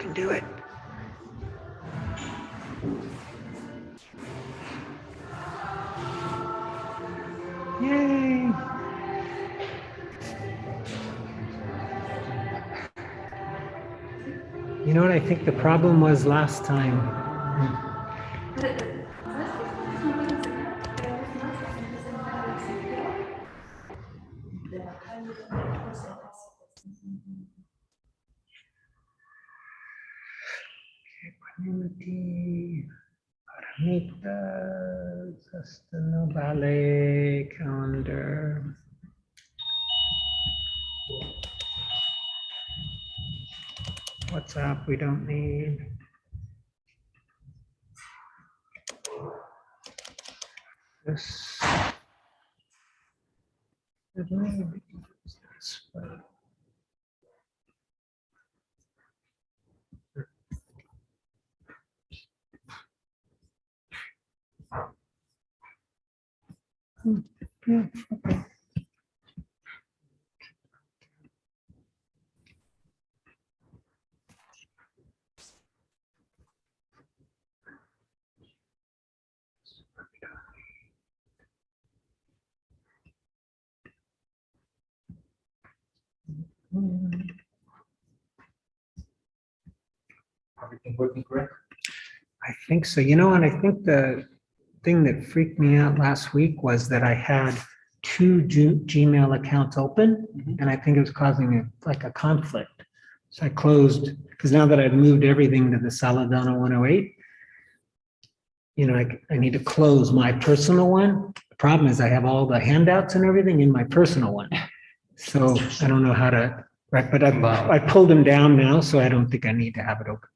can do it. Yay! You know what I think the problem was last time? Equanimity, paramita, sustainable calendar. WhatsApp we don't need. This. It may be this way. Yeah, okay. Everything working correct? I think so. You know, and I think the thing that freaked me out last week was that I had two Gmail accounts open, and I think it was causing like a conflict. So I closed, because now that I've moved everything to the Saladana 108, you know, I need to close my personal one. The problem is I have all the handouts and everything in my personal one. So I don't know how to, right, but I pulled them down now, so I don't think I need to have it open.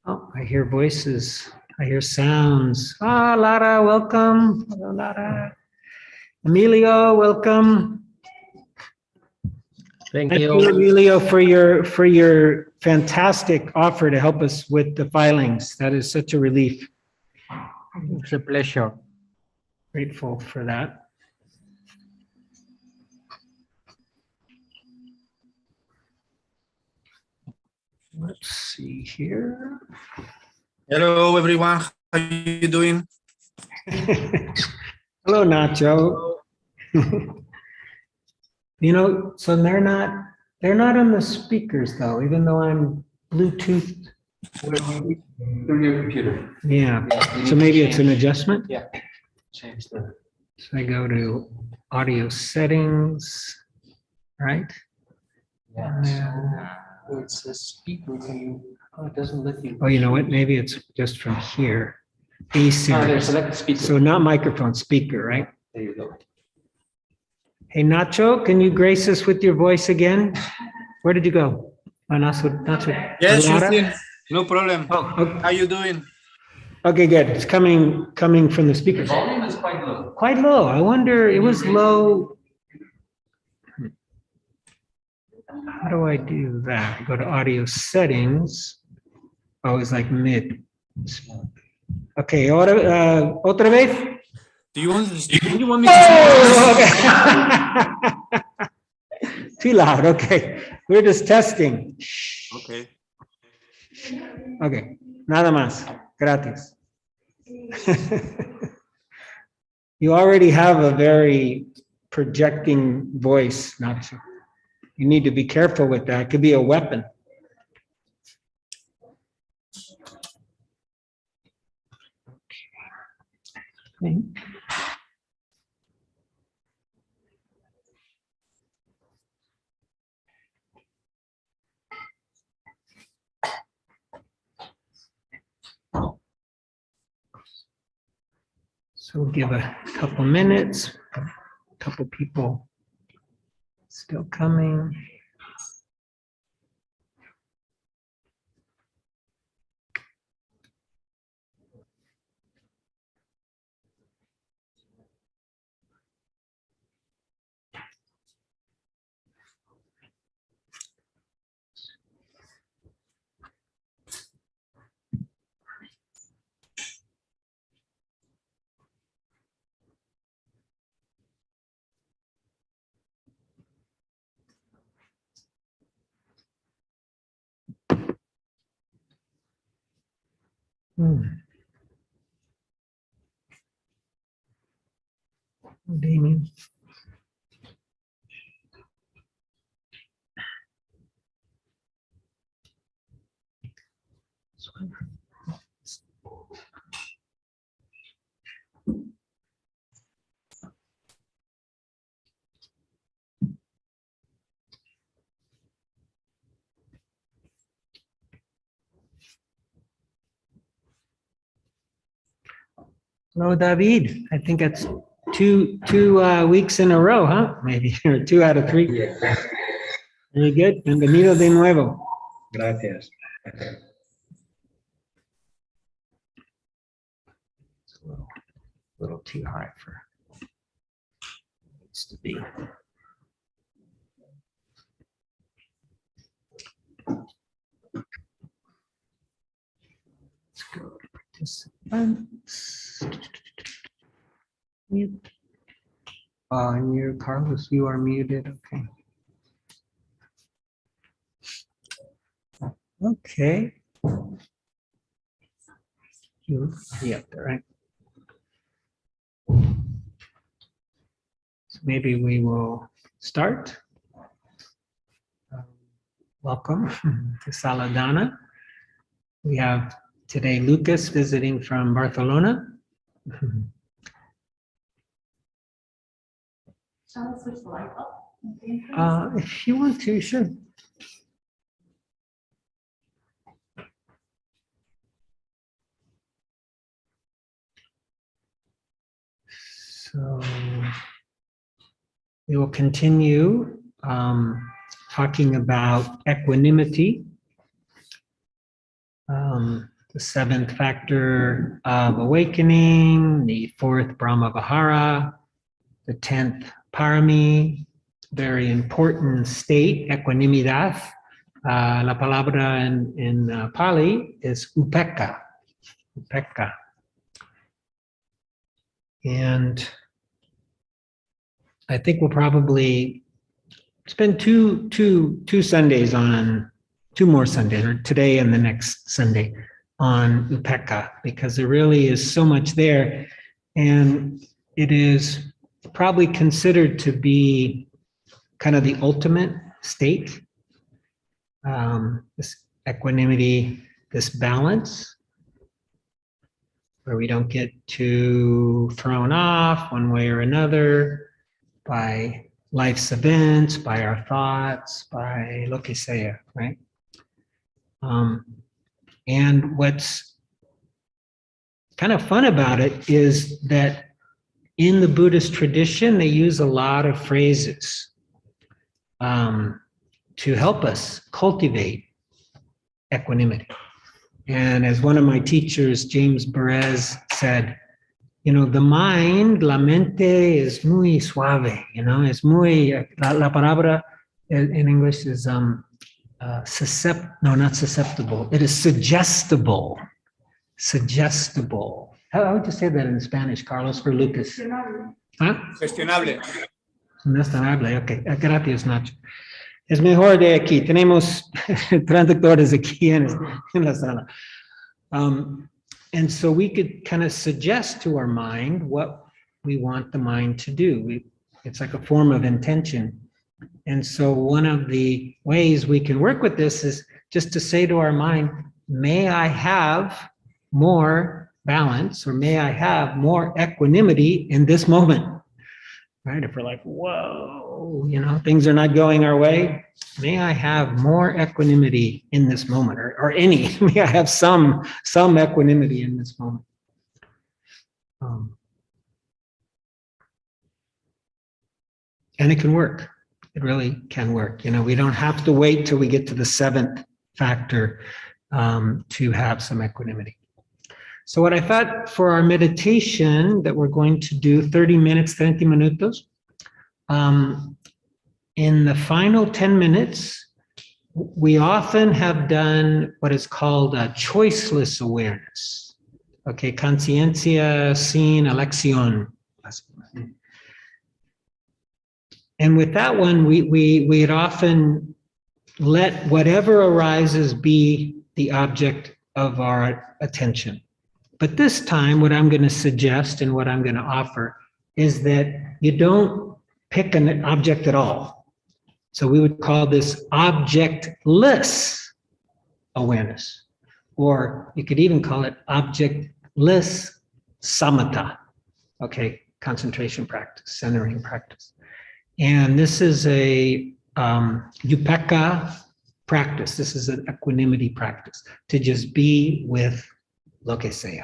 Oh, I hear voices. I hear sounds. Ah, Lara, welcome. Hello, Lara. Emilio, welcome. Thank Thank you. you, Emilio, for your fantastic offer to help us with the filings. That is such a relief. It's a pleasure. Grateful for that. Let's see here. Hello, everyone. How you doing? Hello, Nacho. You know, so they're not on the speakers though, even though I'm Bluetooth. Through your computer. Yeah, You so need to maybe it's an change- adjustment. Yeah. Change the. So I go to audio settings, right? Yeah. So it says speaker. Can you? Oh, it doesn't let you. Oh, you know what? Maybe it's just from here. A Oh, there, series. select the speaker. So not microphone, speaker, right? There you go. Hey, Nacho, can you grace us with your voice again? Where did you go? Oh, Nacho. Yes, Lara? sure thing. No problem. Oh, okay. How you doing? Okay, good. It's coming from the The speakers. volume is quite low. Quite low. I wonder, it was low. How do I do that? I go to audio settings. Oh, it's like mid. Okay, otra vez. Do you want me to? Oh, okay. Too loud. Okay, we're just testing. Okay. Okay, nada más. Gracias. You already have a very projecting voice, Nacho. You need to be careful with that. It could be a weapon. Okay. So we'll give a couple minutes, a couple people still coming. Damien. Hello, David. I think it's two weeks in a row, huh? Maybe, or 2 out of 3. Very good. Bienvenido de nuevo. Gracias. It's a little too high for it needs to be. Let's go to participants. Mute. And you, Carlos, you are muted. Okay. Okay. You'll be up there, right? So maybe we will start. Welcome to Saladana. We have today Lucas visiting from Barcelona. Shall I switch the light up? If you want to, sure. So we will continue talking about equanimity, the 7th factor of awakening, the 4th Brahma Vihara, the 10th Parami, very important state, equanimidad. La palabra in Pali is upekkha, upekkha. And I think we'll probably spend two Sundays on, 2 more Sundays, or today and the next Sunday, on upekkha, because there really is so much there. And it is probably considered to be kind of the ultimate state, this equanimity, this balance, where we don't get too thrown off one way or another by life's events, by our thoughts, by lo que sea, right? And what's kind of fun about it is that in the Buddhist tradition, they use a lot of phrases to help us cultivate equanimity. And as one of my teachers, James Perez, said, you know, the mind, la mente es muy suave, you know, es muy, la palabra in English is not susceptible. It is suggestible. Suggestible. How would you say that in Spanish, Carlos, for Lucas? ¿Ah? Cuestionable. Cuestionable, ok. Gracias, Nacho. Es mejor de aquí. Tenemos traductores aquí en la sala. And so we could kind of suggest to our mind what we want the mind to do. It's like a form of intention. And so one of the ways we can work with this is just to say to our mind, may I have more balance, or may I have more equanimity in this moment, right? If we're like, whoa, you know, things are not going our way, may I have more equanimity in this moment, or any, may I have some equanimity in this moment. And it can work. It really can work. You know, we don't have to wait till we get to the 7th factor to have some equanimity. So what I thought for our meditation that we're going to do 30 minutes, 30 minutos, in the final 10 minutes, we often have done what is called a choiceless awareness. Okay, conciencia sin elección. And with that one, we'd often let whatever arises be the object of our attention. But this time, what I'm going to suggest and what I'm going to offer is that you don't pick an object at all. So we would call this objectless awareness, or you could even call it objectless samatha. Okay, concentration practice, centering practice. And this is a upeka practice. This is an equanimity practice, to just be with lo que sea.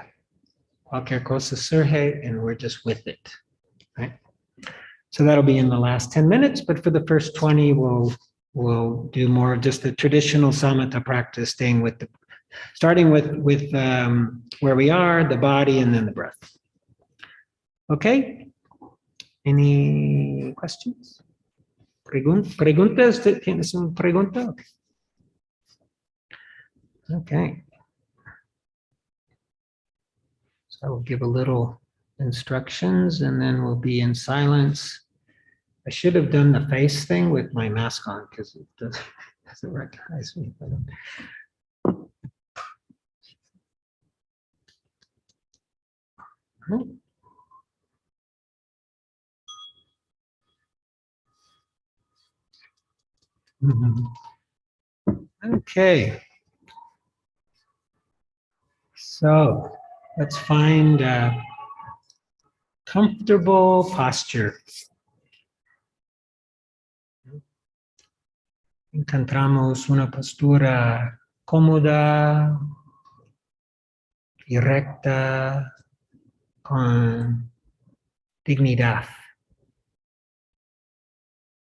Cualquier cosa surge, and we're just with it, right? So that'll be in the last 10 minutes, but for the first 20, we'll do more of just the traditional samatha practice, staying with the, starting with where we are, the body, and then the breath. Okay? Any questions? Preguntas? ¿Tienes una pregunta? Okay. So I will give a little instructions and then we'll be in silence. I should have done the face thing with my mask on because it doesn't recognize me. Okay. So let's find a comfortable posture. Encontramos una postura cómoda y recta con dignidad.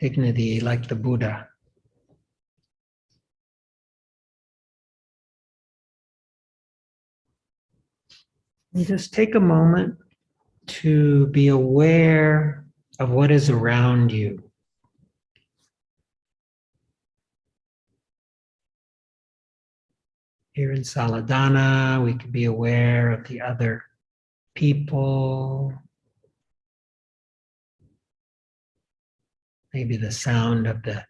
Dignity like the Buddha. And just take a moment to be aware of what is around you. Here in Saladana, we can be aware of the other people, maybe the sound of the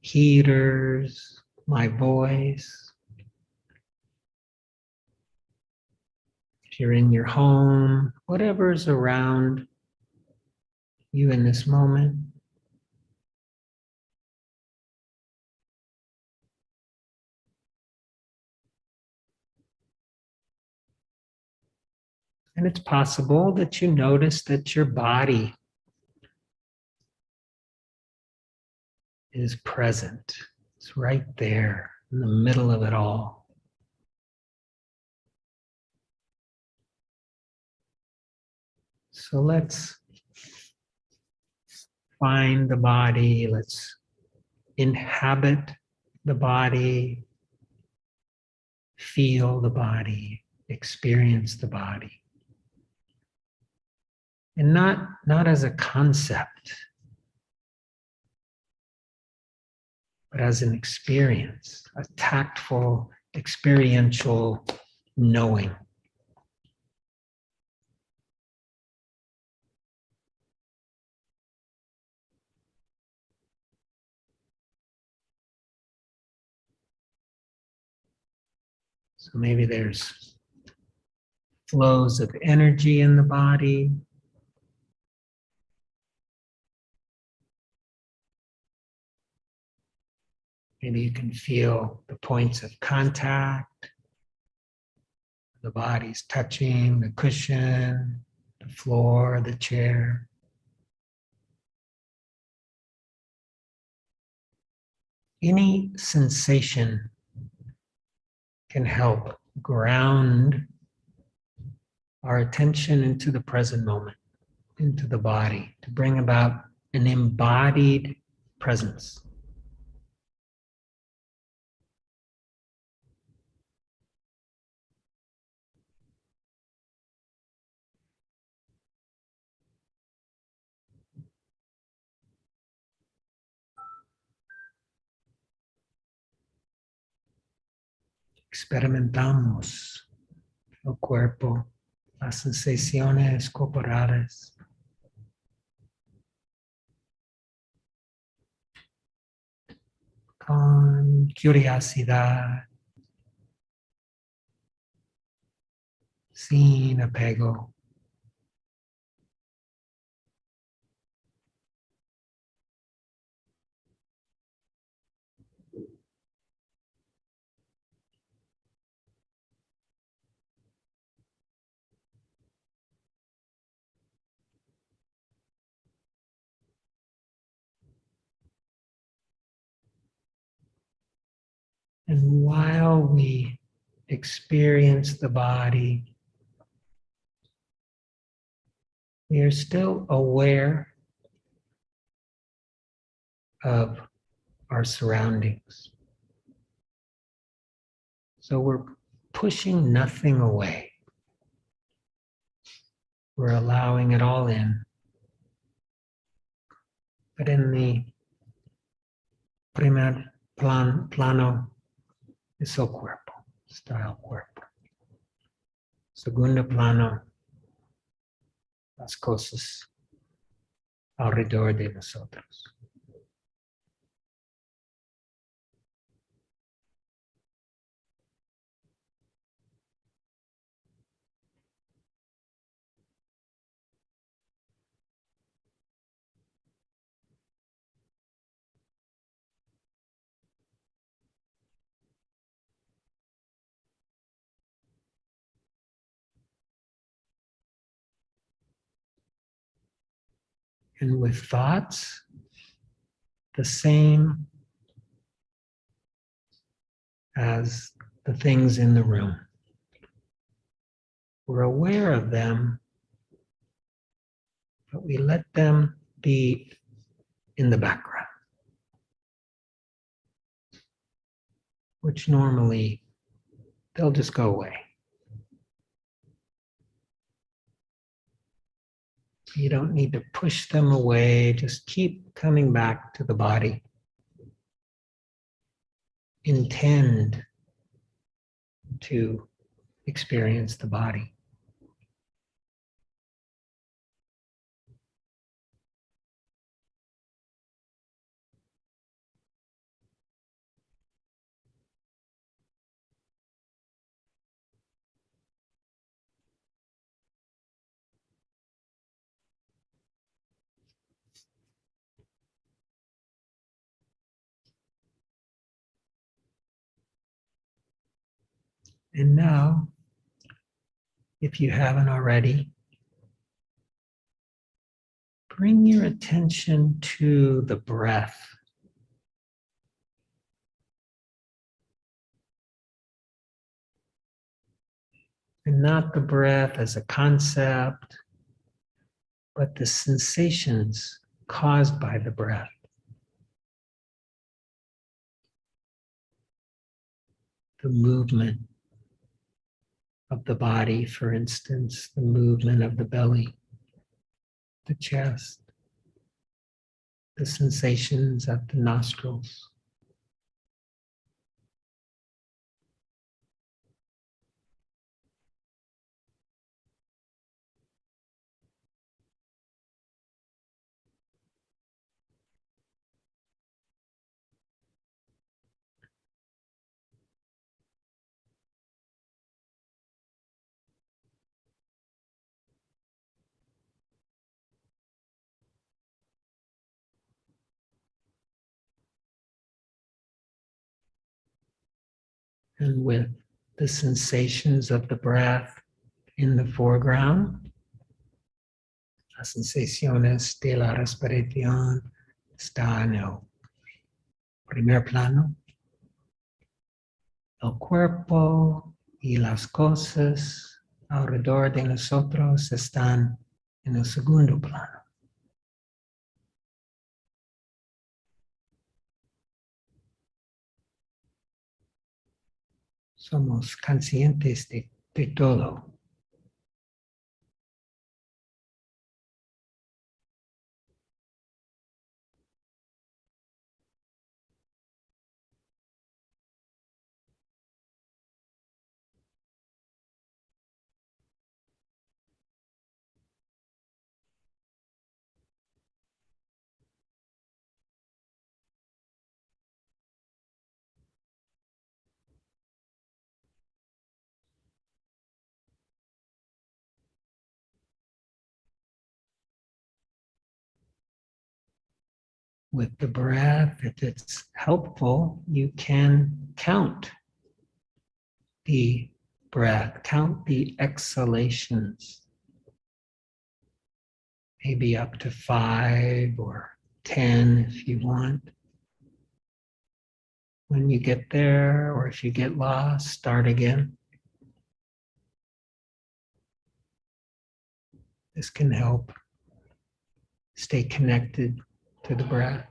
heaters, my voice. If you're in your home, whatever's around you in this moment. And it's possible that you notice that your body is present. It's right there in the middle of it all. So let's find the body. Let's inhabit the body, feel the body, experience the body. And not as a concept, but as an experience, a tactful, experiential knowing. So maybe there's flows of energy in the body. Maybe you can feel the points of contact. The body's touching the cushion, the floor, the chair. Any sensation can help ground our attention into the present moment, into the body, to bring about an embodied presence. Experimentamos el cuerpo, las sensaciones corporales. Con curiosidad, sin apego. And while we experience the body, we are still aware of our surroundings. So we're pushing nothing away. We're allowing it all in. But in the primer plano es el cuerpo, está el cuerpo. Segundo plano, las cosas alrededor de nosotros. And with thoughts, the same as the things in the room. We're aware of them, but we let them be in the background, which normally they'll just go away. You don't need to push them away, just keep coming back to the body. Intend to experience the body. And now, if you haven't already, bring your attention to the breath. And not the breath as a concept, but the sensations caused by the breath. The movement of the body, for instance, the movement of the belly, the chest, the sensations at the nostrils. And with the sensations of the breath in the foreground, las sensaciones de la respiración están en el primer plano. El cuerpo y las cosas alrededor de nosotros están en el segundo plano. Somos conscientes de todo. with the breath. If it's helpful, you can count the breath, count the exhalations, maybe up to 5 or 10 if you want. When you get there, or if you get lost, start again. This can help stay connected to the breath.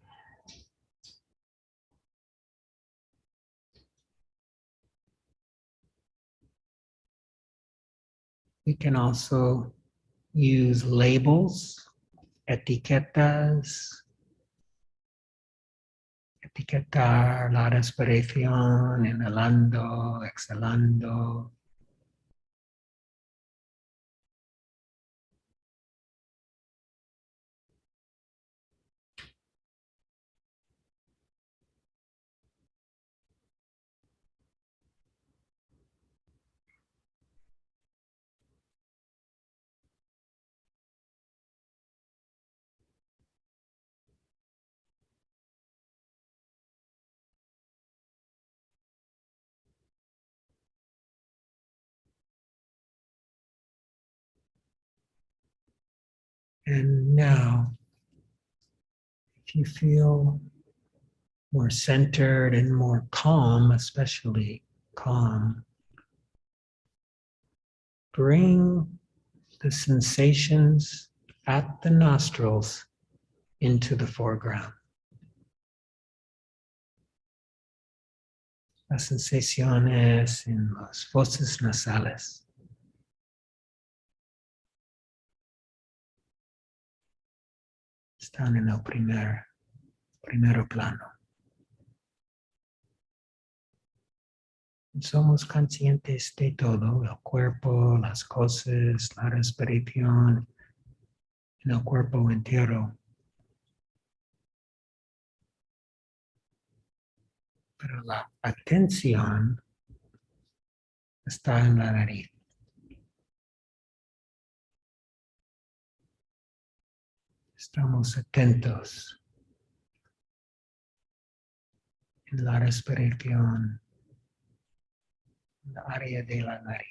We can also use labels, etiquetas, etiquetar la respiración, inhalando, exhalando. And now, if you feel more centered and more calm, especially calm, bring the sensations at the nostrils into the foreground. Las sensaciones en las fosas nasales. Están en el primero plano. Somos conscientes de todo, el cuerpo, las cosas, la respiración, en el cuerpo entero. Pero la atención está en la nariz. Estamos atentos en la respiración, en la área de la nariz.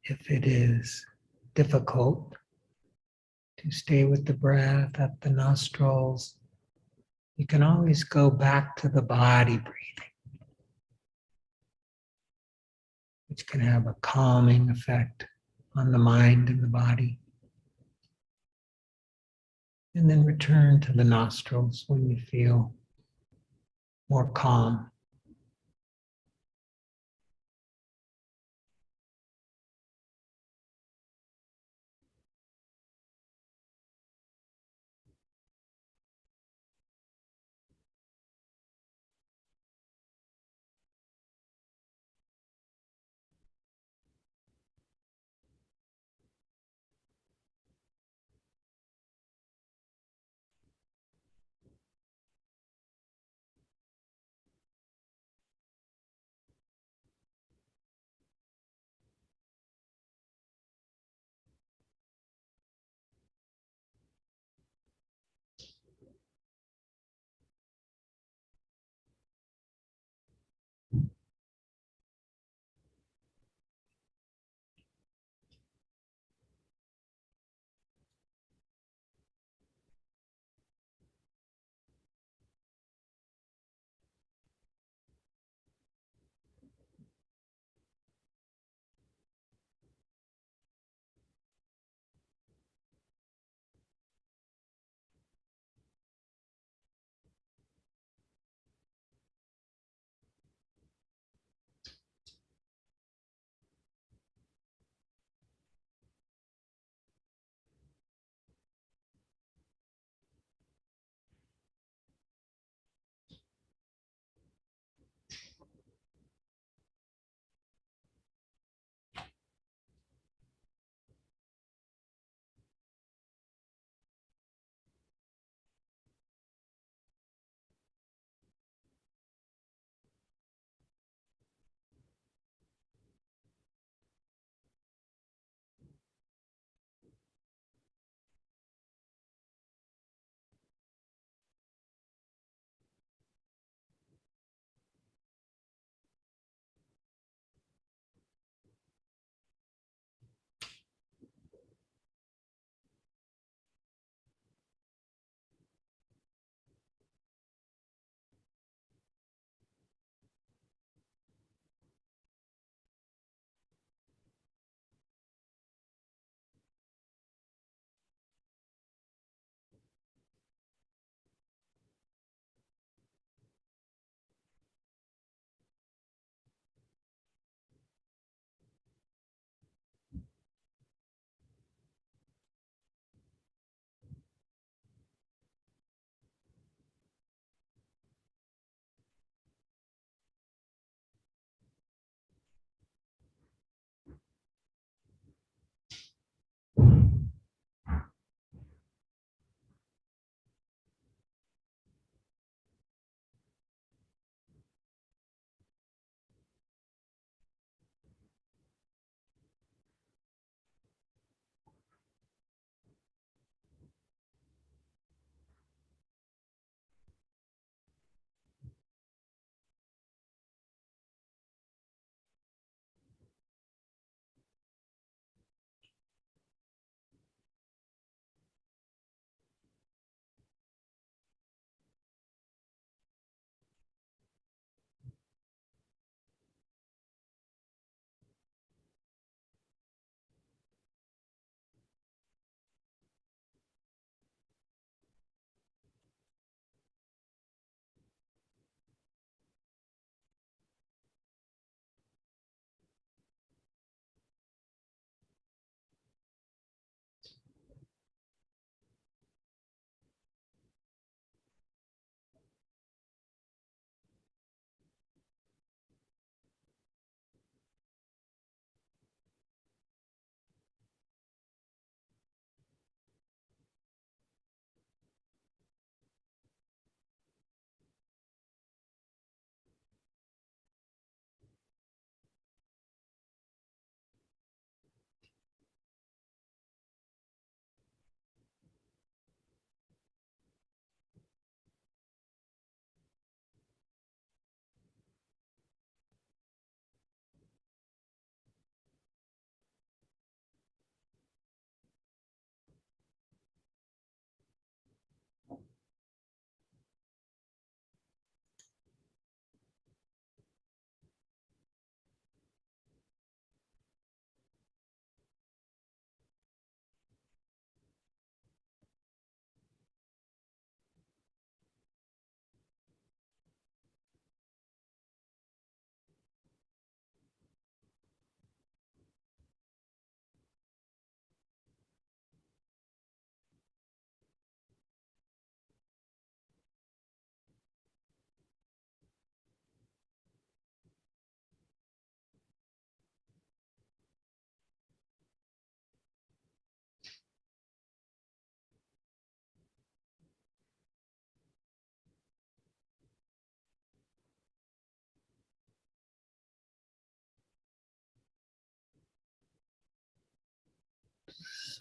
If it is difficult to stay with the breath at the nostrils, you can always go back to the body breathing, which can have a calming effect on the mind and the body. And then return to the nostrils when you feel more calm.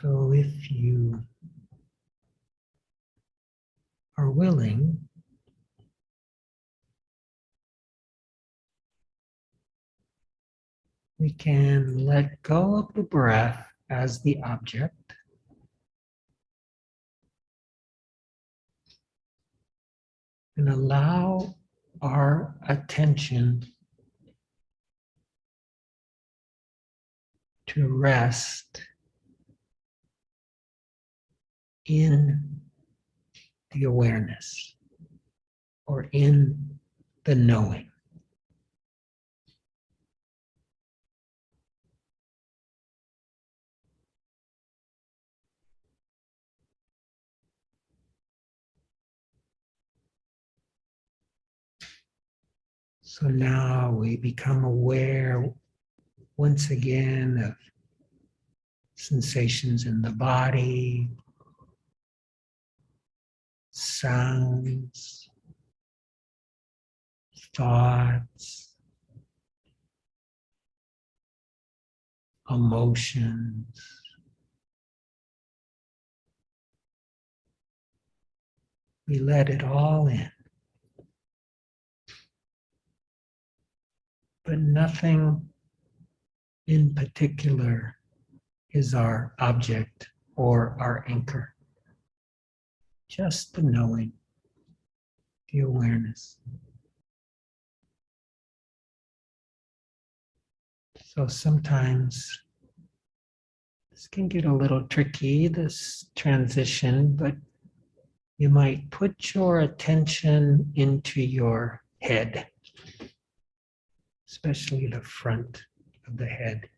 So if you are willing, we can let go of the breath as the object and allow our attention to rest in the awareness or in the knowing. So now we become aware once again of sensations in the body, sounds, thoughts, emotions. We let it all in, but nothing in particular is our object or our anchor. Just the knowing, the awareness. So sometimes this can get a little tricky, this transition, but you might put your attention into your head, especially the front of the head.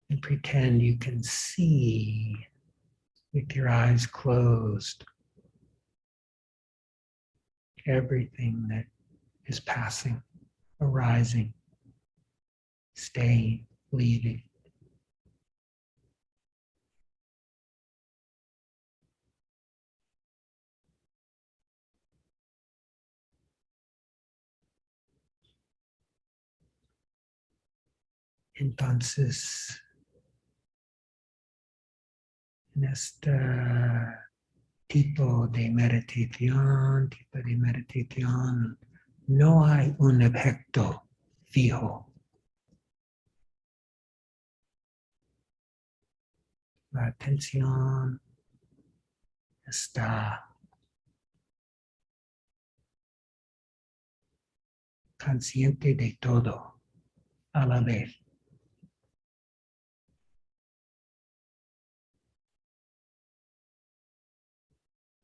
And pretend you can see with your eyes closed everything that is passing, arising, staying, leaving. Entonces, en este tipo de meditación, no hay un objeto fijo. La atención está consciente de todo a la vez.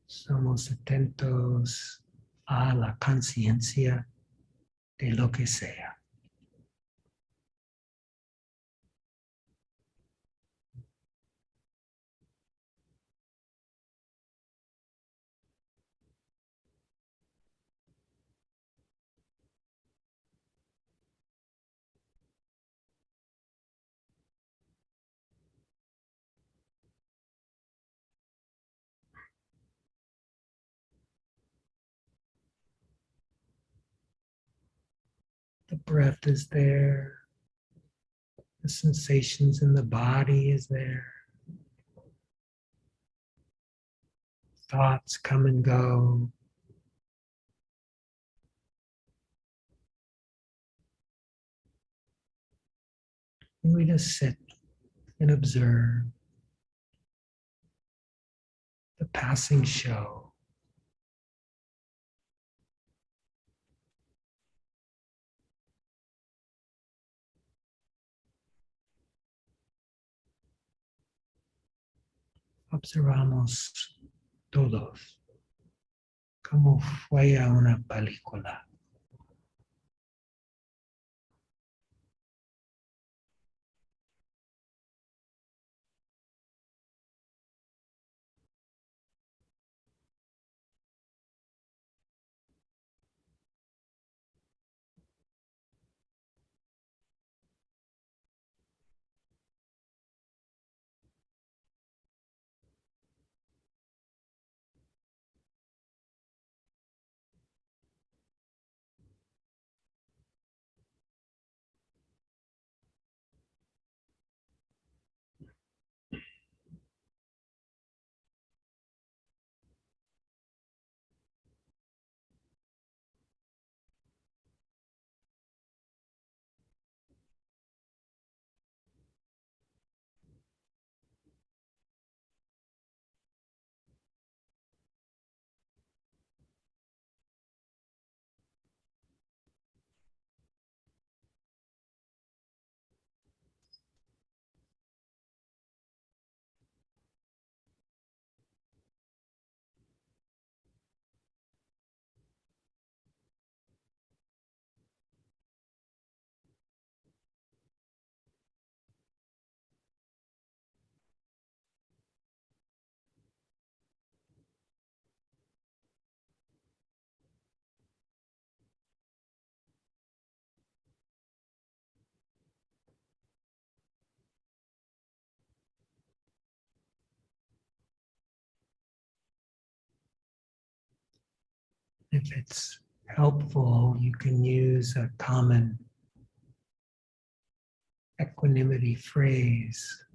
Somos atentos a la conciencia de lo que sea. The breath is there. The sensations in the body is there. Thoughts come and go. And we just sit and observe the passing show. Observamos todos como fuera una película. If it's helpful, you can use a common equanimity phrase.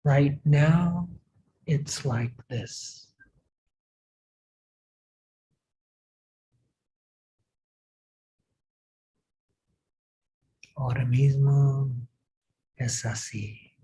Right now, it's like this. Ahora mismo es así.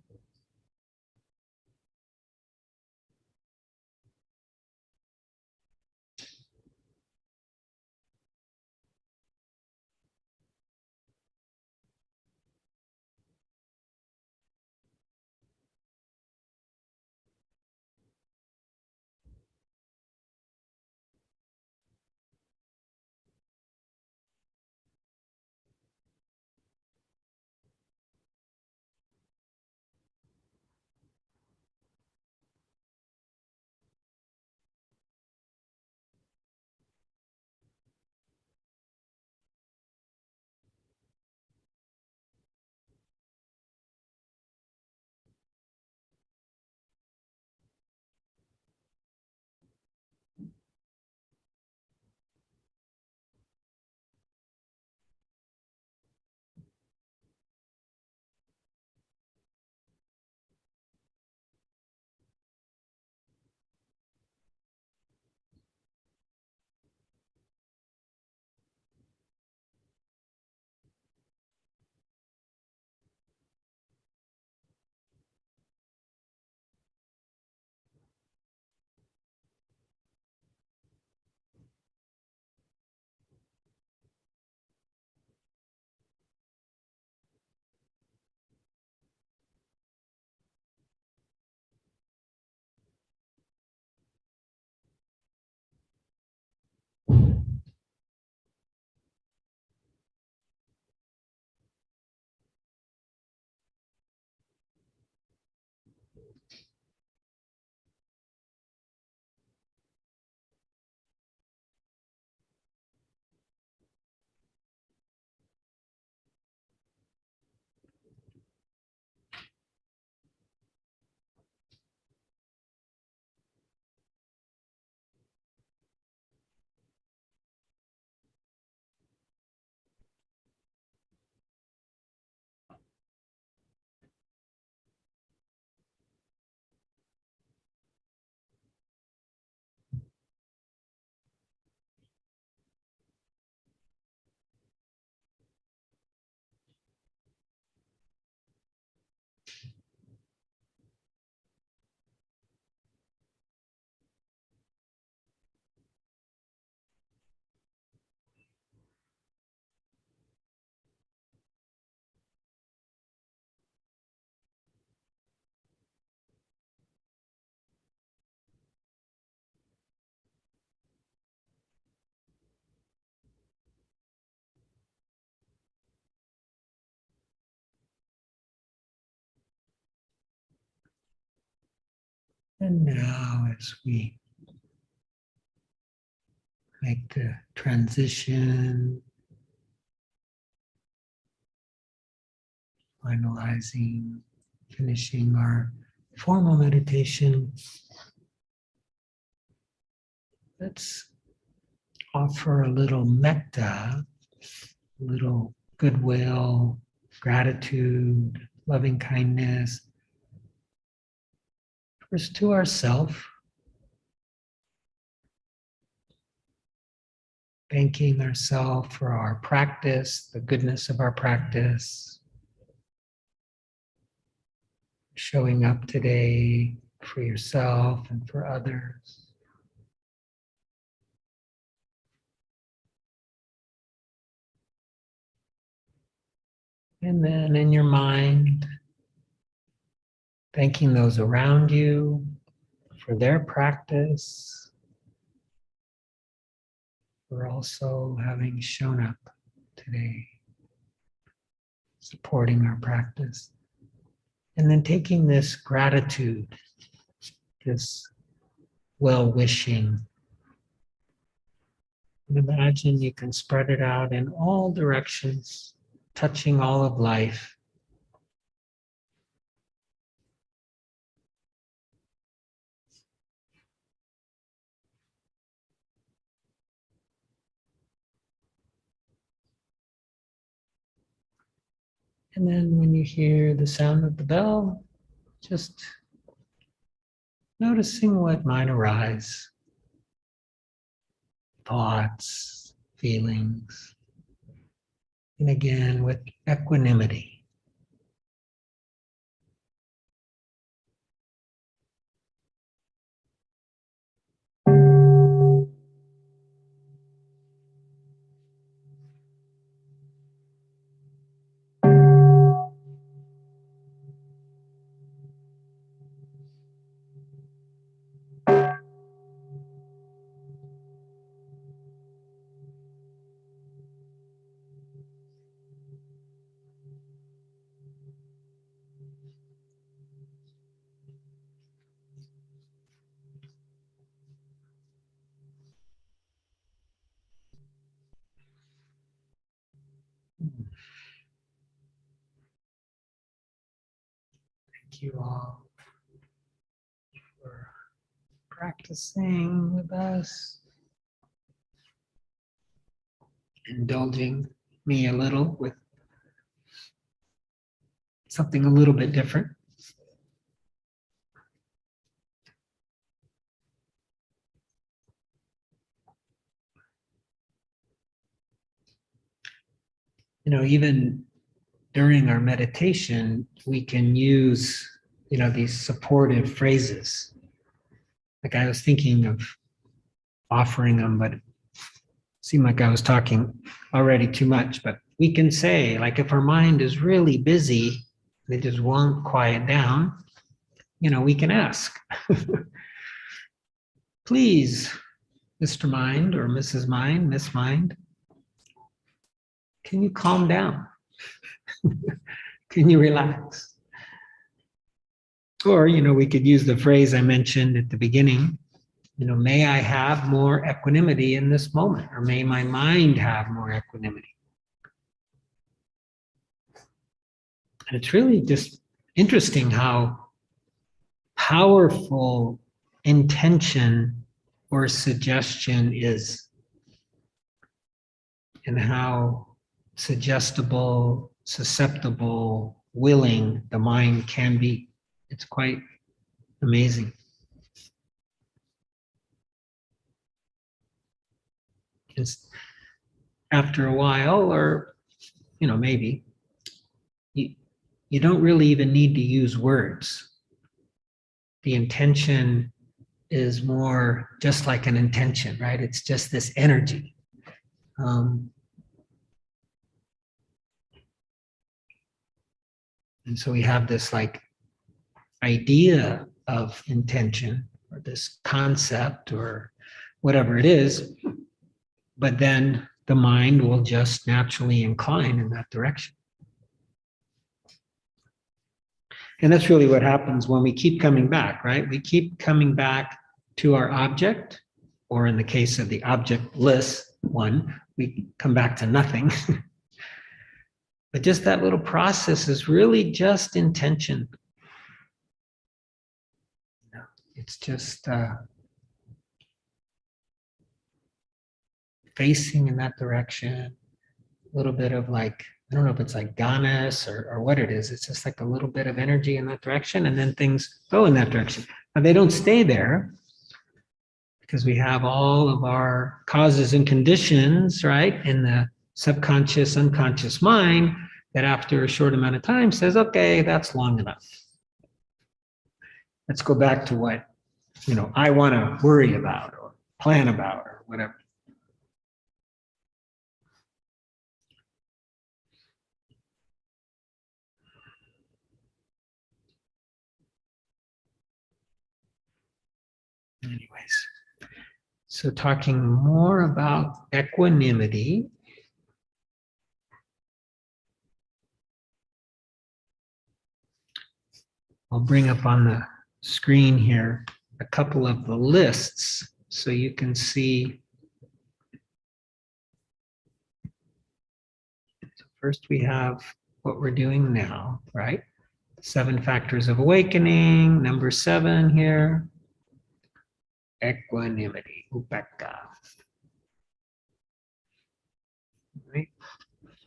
And now, as we make the transition, finalizing, finishing our formal meditation, let's offer a little metta, a little goodwill, gratitude, loving kindness, first to ourselves, thanking ourselves for our practice, the goodness of our practice, showing up today for yourself and for others. And then in your mind, thanking those around you for their practice, for also having shown up today, supporting our practice. And then taking this gratitude, this well-wishing, and imagine you can spread it out in all directions, touching all of life. And then when you hear the sound of the bell, just noticing what might arise. Thoughts, feelings. And again, with equanimity. Thank you all for practicing with us, indulging me a little with something a little bit different. You know, even during our meditation, we can use, these supportive phrases. Like I was thinking of offering them, but it seemed like I was talking already too much. But we can say, like, if our mind is really busy, they just won't quiet down, we can ask, please, Mr. Mind or Mrs. Mind, Miss Mind, can you calm down? Can you relax? Or, we could use the phrase I mentioned at the beginning, may I have more equanimity in this moment, or may my mind have more equanimity. And it's really just interesting how powerful intention or suggestion is, and how suggestible, susceptible, willing the mind can be. It's quite amazing. It's after a while, or maybe you don't really even need to use words. The intention is more just like an intention, right? It's just this energy. And so we have this like idea of intention, or this concept, or whatever it is, but then the mind will just naturally incline in that direction. And that's really what happens when we keep coming back, right? We keep coming back to our object, or in the case of the objectless one, we come back to nothing. But just that little process is really just intention. It's just facing in that direction, a little bit of like, I don't know if it's like ganas or what it is. It's just like a little bit of energy in that direction, and then things go in that direction. Now they don't stay there, because we have all of our causes and conditions, right, in the subconscious, unconscious mind, that after a short amount of time says, okay, that's long enough. Let's go back to what, I want to worry about or plan about or whatever. Anyways, so talking more about equanimity. I'll bring up on the screen here a couple of the lists so you can see. So first we have what we're doing now, right? 7 factors of awakening, number 7 here. Equanimity, upekkha. Right?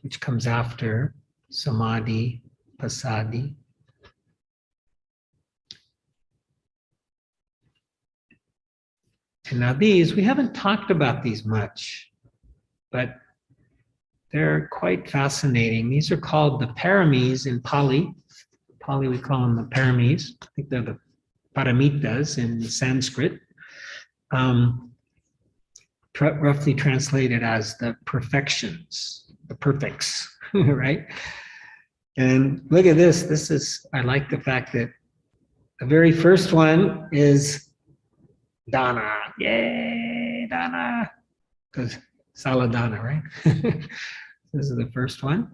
Which comes after samadhi, passaddhi. And now these, we haven't talked about these much, but they're quite fascinating. These are called the paramis in Pali. Pali, we call them the paramis. I think they're the paramitas in Sanskrit. Roughly translated as the perfections, the perfects, right? And look at this. This is, I like the fact that the very first one is Dana. Yay, Dana. Because Saladana, right? This is the first one.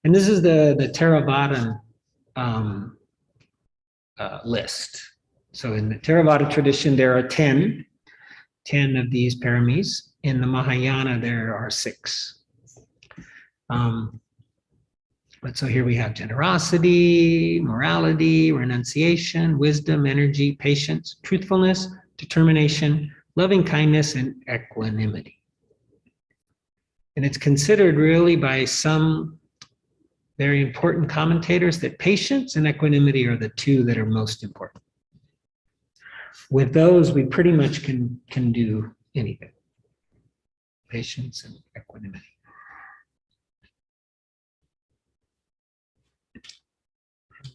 And this is the Theravada list. So in the Theravada tradition, there are 10 of these paramis. In the Mahayana, there are 6. But so here we have generosity, morality, renunciation, wisdom, energy, patience, truthfulness, determination, loving kindness, and equanimity. And it's considered really by some very important commentators that patience and equanimity are the 2 that are most important. With those, we pretty much can do anything. Patience and equanimity.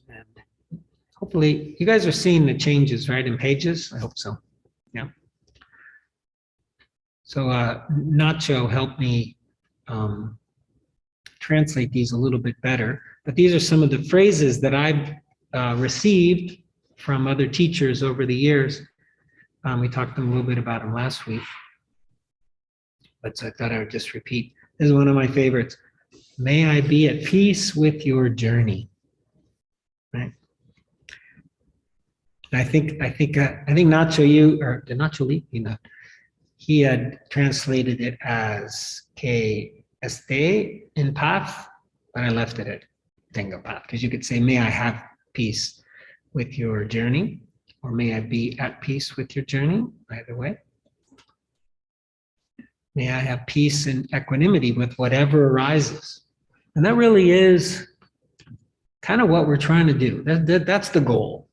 And hopefully, you guys are seeing the changes, right, in pages? I hope so. Yeah. So Nacho helped me translate these a little bit better. But these are some of the phrases that I've received from other teachers over the years. We talked a little bit about them last week. But so I thought I would just repeat. This is one of my favorites. May I be at peace with your journey. Right? I think Nacho, or Nacho Lee, he had translated it as que esté en paz, but I left it at tenga paz, because you could say, may I have peace with your journey, or may I be at peace with your journey, either way. May I have peace and equanimity with whatever arises. And that really is kind of what we're trying to do. That's the goal.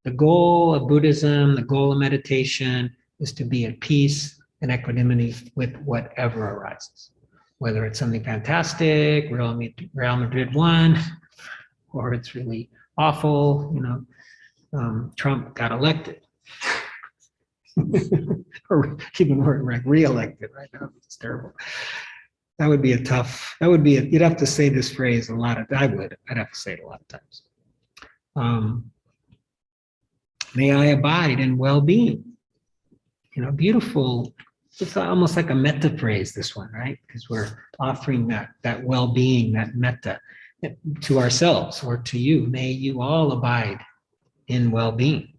The goal of Buddhism, the goal of meditation is to be at peace and equanimity with whatever arises. Whether it's something fantastic, Real Madrid won, or it's really awful, Trump got elected. Or even more, like re-elected, right now. It's terrible. That would be you'd have to say this phrase a lot I'd have to say it a lot of times. May I abide in well-being. Beautiful. It's almost like a metta phrase, this one, right? Because we're offering that well-being, that metta to ourselves or to you. May you all abide in well-being.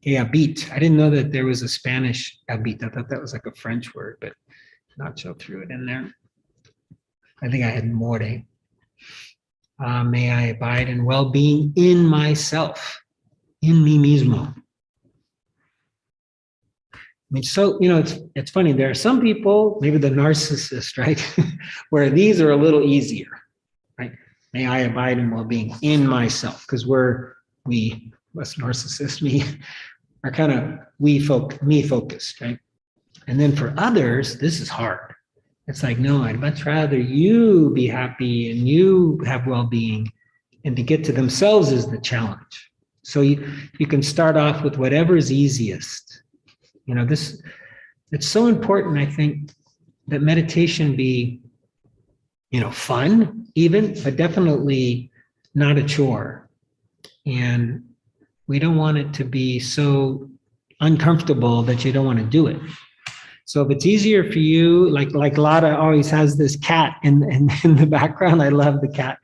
Yeah, habit. I didn't know that there was a Spanish habit. I thought that was like a French word, but Nacho threw it in there. I think I had more. May I abide in well-being in myself, in mí mismo. I mean, so, it's funny. There are some people, maybe the narcissist, right, where these are a little easier, right? May I abide in well-being in myself, because us narcissists, me, are kind of me focused, right? And then for others, this is hard. It's like, no, I'd much rather you be happy and you have well-being, and to get to themselves is the challenge. So you can start off with whatever is easiest. It's so important, I think, that meditation be, fun even, but definitely not a chore. And we don't want it to be so uncomfortable that you don't want to do it. So if it's easier for you, like Lada always has this cat in the background. I love the cat.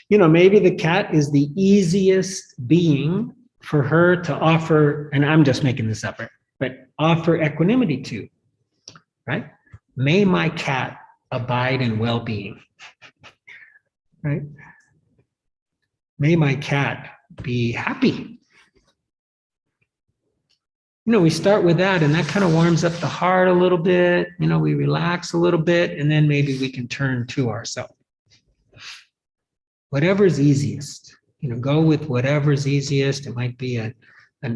Maybe the cat is the easiest being for her to offer, and I'm just making this up, right? But offer equanimity to, right? May my cat abide in well-being, right? May my cat be happy. we start with that, and that kind of warms up the heart a little bit. We relax a little bit, and then maybe we can turn to ourselves. Whatever's easiest, go with whatever's easiest. It might be an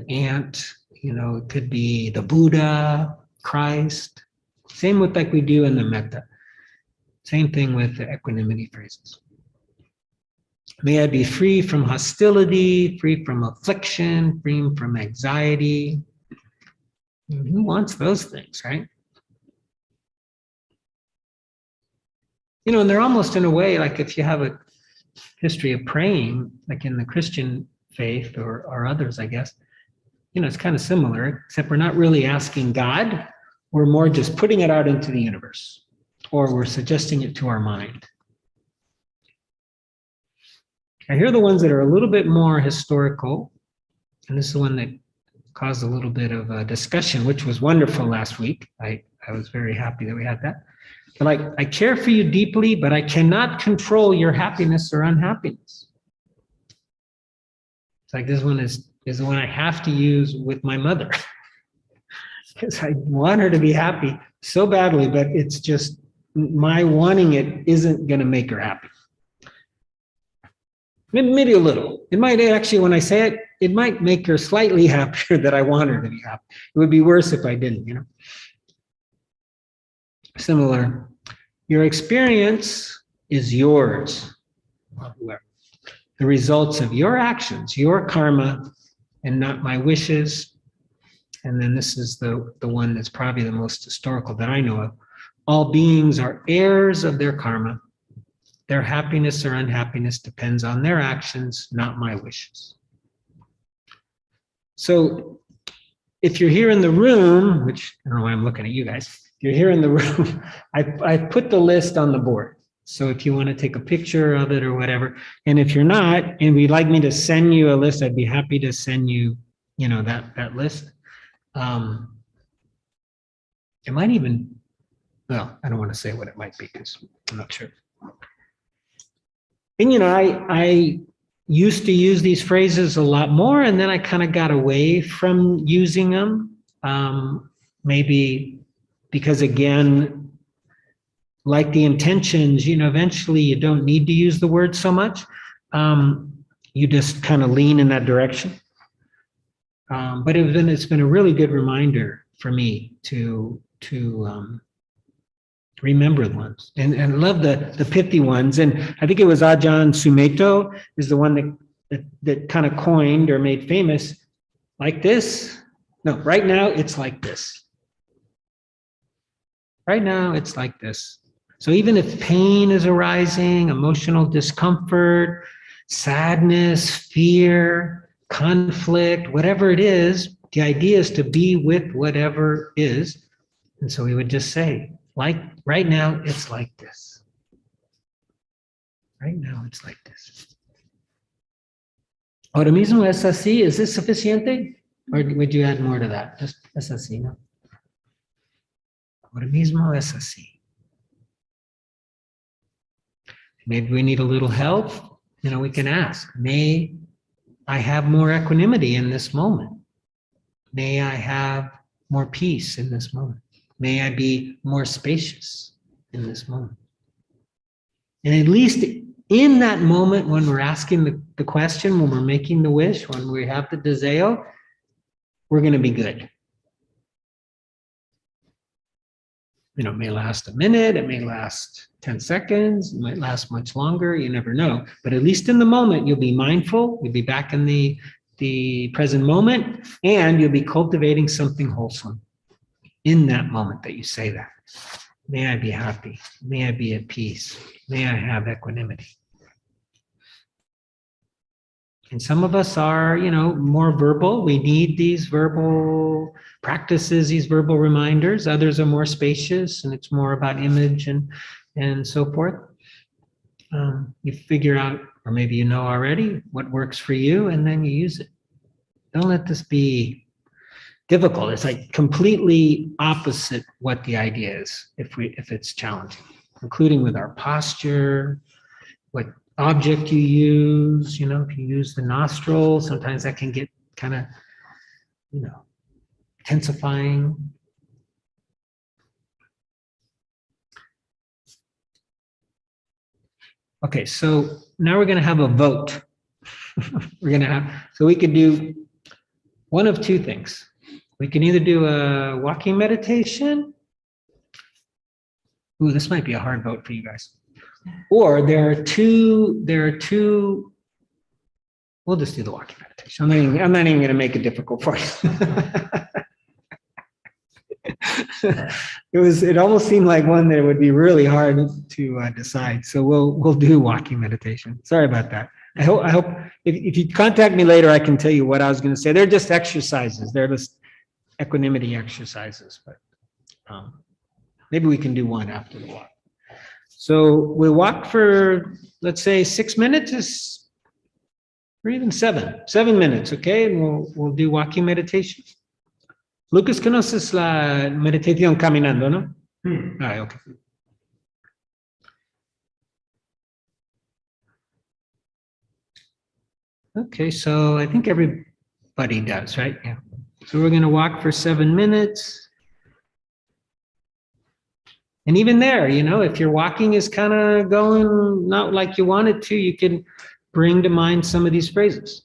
ant, it could be the Buddha, Christ. Same with like we do in the metta. Same thing with the equanimity phrases. May I be free from hostility, free from affliction, free from anxiety. Who wants those things, right? And they're almost in a way like if you have a history of praying, like in the Christian faith or others, I guess, it's kind of similar, except we're not really asking God. We're more just putting it out into the universe, or we're suggesting it to our mind. Now, here are the ones that are a little bit more historical, and this is the one that caused a little bit of a discussion, which was wonderful last week. I was very happy that we had that. But like, I care for you deeply, but I cannot control your happiness or unhappiness. It's like this one is the one I have to use with my mother. Because I want her to be happy so badly, but it's just my wanting it isn't going to make her happy. Maybe a little. It might actually, when I say it, it might make her slightly happier that I want her to be happy. It would be worse if I didn't, Similar. Your experience is yours. The results of your actions, your karma, and not my wishes. And then this is the one that's probably the most historical that I know of. All beings are heirs of their karma. Their happiness or unhappiness depends on their actions, not my wishes. So if you're here in the room, which I don't know why I'm looking at you guys, if you're here in the room, I put the list on the board. So if you want to take a picture of it or whatever, and if you're not, and would like me to send you a list, I'd be happy to send you, that list. It might even, well, I don't want to say what it might be because I'm not sure. And, I used to use these phrases a lot more, and then I kind of got away from using them. Maybe because, again, like the intentions, eventually you don't need to use the word so much. You just kind of lean in that direction. But it's been a really good reminder for me to remember the ones and love the pithy ones. And I think it was Ajahn Sumedho is the one that kind of coined or made famous like this. No, right now it's like this. Right now it's like this. So even if pain is arising, emotional discomfort, sadness, fear, conflict, whatever it is, the idea is to be with whatever is. And so we would just say, like right now, it's like this. Right now, it's like this. Ahora mismo es así. Is this suficiente? Or would you add more to that? Just es así, no? Ahora mismo es así. Maybe we need a little help. We can ask, may I have more equanimity in this moment? May I have more peace in this moment? May I be more spacious in this moment? And at least in that moment when we're asking the question, when we're making the wish, when we have the deseo, we're going to be good. It may last a minute, it may last 10 seconds, it might last much longer, you never know. But at least in the moment, you'll be mindful, you'll be back in the present moment, and you'll be cultivating something wholesome in that moment that you say that. May I be happy, may I be at peace, may I have equanimity. And some of us are, more verbal. We need these verbal practices, these verbal reminders. Others are more spacious, and it's more about image and so forth. You figure out, or maybe you know already, what works for you, and then you use it. Don't let this be difficult. It's like completely opposite what the idea is if it's challenging, including with our posture, what object you use. If you use the nostrils, sometimes that can get kind of, intensifying. Okay, so now we're going to have a vote. We're going to have, so we could do one of two things. We can either do a walking meditation. Ooh, this might be a hard vote for you guys. Or there are two, we'll just do the walking meditation. I'm not even going to make it difficult for you. It almost seemed like one that would be really hard to decide. So we'll do walking meditation. Sorry about that. I hope if you contact me later, I can tell you what I was going to say. They're just exercises. They're just equanimity exercises, but maybe we can do one after the walk. So we'll walk for, let's say, 6 minutes, or even 7 minutes, okay? And we'll do walking meditation. Lucas, ¿conoces la meditación caminando, no? Ah, okay. Okay, so I think everybody does, right? Yeah. So we're going to walk for 7 minutes. And even there, if your walking is kind of going not like you want it to, you can bring to mind some of these phrases.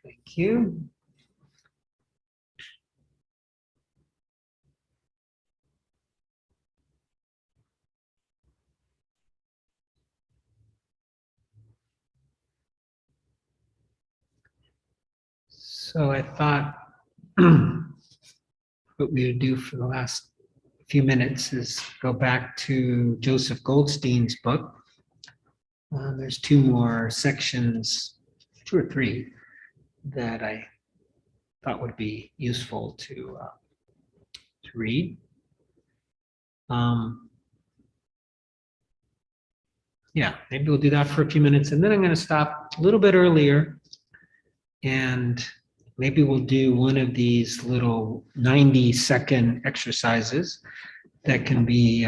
Thank you. So I thought what we would do for the last few minutes is go back to Joseph Goldstein's book. There's two more sections, two or three, that I thought would be useful to read. Yeah, maybe we'll do that for a few minutes, and then I'm going to stop a little bit earlier, and maybe we'll do one of these little 90-second exercises that can be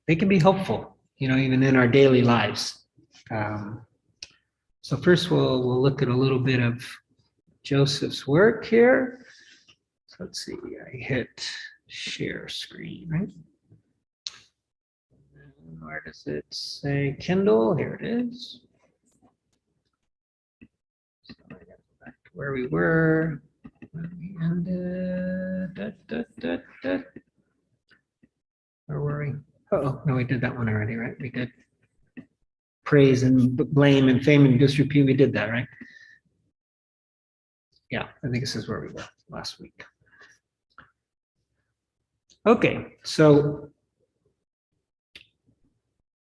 they can be helpful, even in our daily lives. So first we'll look at a little bit of Joseph's work here. So let's see, I hit share screen, right? Where does it say Kindle? Here it is. So I gotta go back to where we were. When we ended. Where were we? Oh, no, we did that one already, right? We did praise and blame and fame and disrepute. We did that, right? Yeah, I think this is where we were last week. Okay, so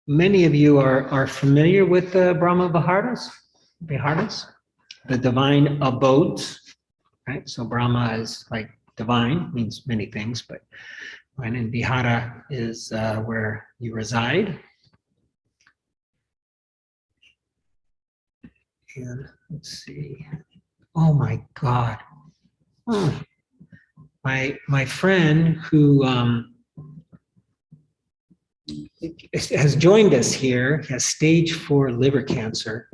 many of you are familiar with the Brahma Viharas, the divine abodes, right? So Brahma is like divine, means many things, but and Vihara is where you reside. And let's see. Oh my God. Oh. My friend who has joined us here, has stage 4 liver cancer,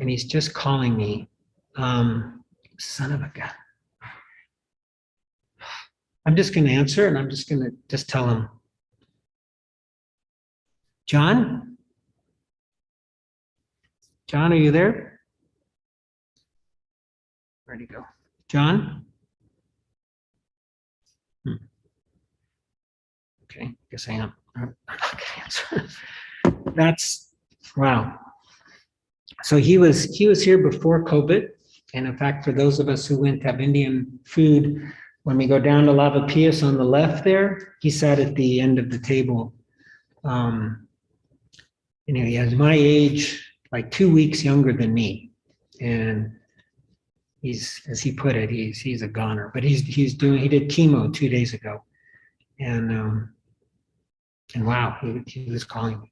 and he's just calling me. Son of a gun. I'm just going to answer, and I'm just going to tell him, John? John, are you there? Where'd he go? John? Okay, guess I am. I'm not going to answer. That's, wow. So he was here before COVID. And in fact, for those of us who went to have Indian food, when we go down to Lava Pias on the left there, he sat at the end of the table. He has my age, like 2 weeks younger than me. And he's, as he put it, he's a goner, but he did chemo 2 days ago. And wow, he was calling me.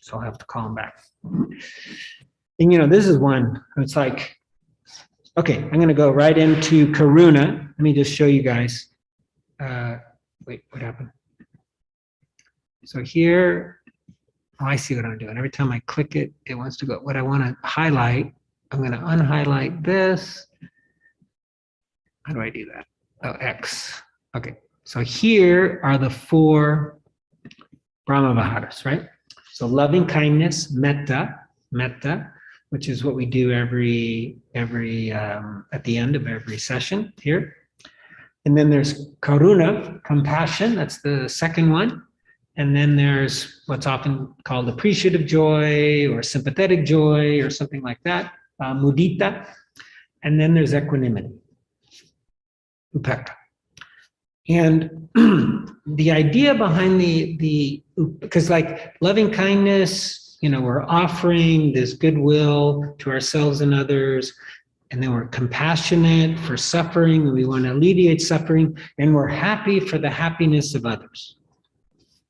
So I'll have to call him back. And this is one, it's like, okay, I'm going to go right into Karuna. Let me just show you guys. Wait, what happened? So here, oh, I see what I'm doing. Every time I click it, it wants to go. What I want to highlight, I'm going to unhighlight this. How do I do that? Oh, X. Okay, so here are the 4 Brahma Viharas, right? So loving kindness, metta, which is what we do every at the end of every session here. And then there's karuna, compassion, that's the second one. And then there's what's often called appreciative joy or sympathetic joy or something like that, mudita. And then there's equanimity, upekkha. And the idea behind because like loving kindness, we're offering this goodwill to ourselves and others, and then we're compassionate for suffering, and we want to alleviate suffering, and we're happy for the happiness of others,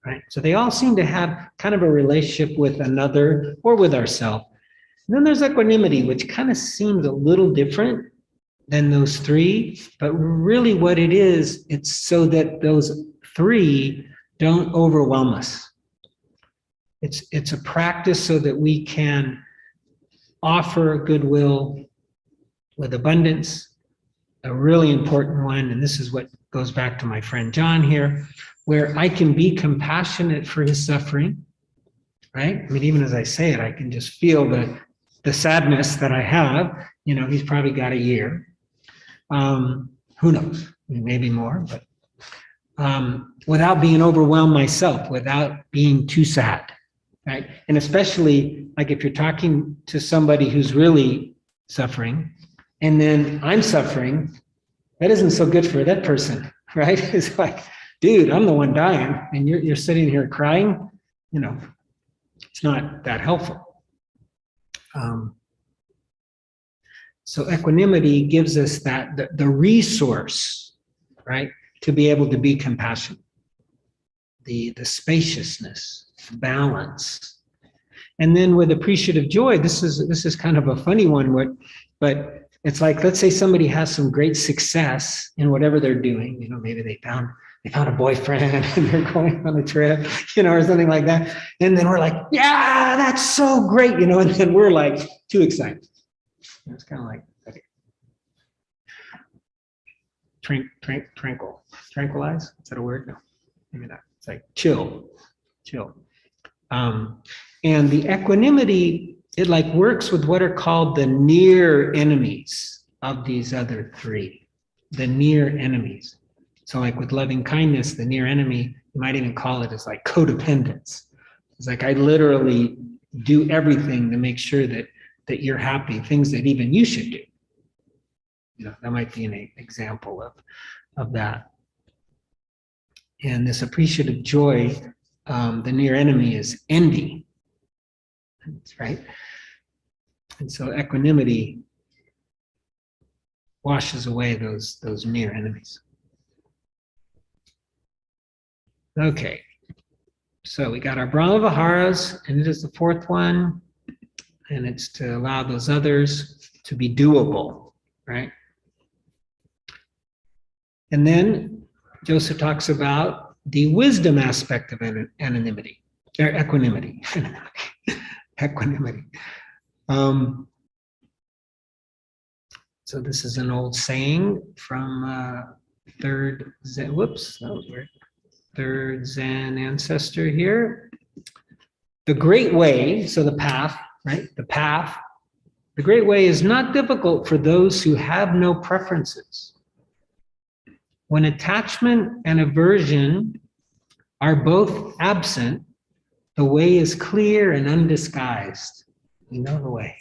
right? So they all seem to have kind of a relationship with another or with ourselves. And then there's equanimity, which kind of seems a little different than those 3, but really what it is, it's so that those 3 don't overwhelm us. It's a practice so that we can offer goodwill with abundance. A really important one, and this is what goes back to my friend John here, where I can be compassionate for his suffering, right? I mean, even as I say it, I can just feel the sadness that I have, he's probably got a year. Who knows? Maybe more, but without being overwhelmed myself, without being too sad, right? And especially like if you're talking to somebody who's really suffering, and then I'm suffering, that isn't so good for that person, right? It's like, dude, I'm the one dying, and you're sitting here crying. It's not that helpful. So equanimity gives us the resource, right, to be able to be compassionate, the spaciousness, balance. And then with appreciative joy, this is kind of a funny one, but it's like, let's say somebody has some great success in whatever they're doing. Maybe they found a boyfriend and they're going on a trip, or something like that. And then we're like, yeah, that's so great, and then we're like too excited. It's kind of like, okay. Tranquilize? Is that a word? No, maybe not. It's like chill. And the equanimity, it like works with what are called the near enemies of these other three, the near enemies. So like with loving kindness, the near enemy, you might even call it as like codependence. It's like I literally do everything to make sure that you're happy, things that even you should do. That might be an example of that. And this appreciative joy, the near enemy is envy. That's right. And so equanimity washes away those near enemies. Okay. So we got our Brahma Viharas, and it is the fourth one. And it's to allow those others to be doable, right? And then Joseph talks about the wisdom aspect of equanimity. Equanimity. So this is an old saying from third Zen. Whoops, that was weird. Third Zen ancestor here. The great way, so the path, right? The path. The great way is not difficult for those who have no preferences. When attachment and aversion are both absent, the way is clear and undisguised. We know the way.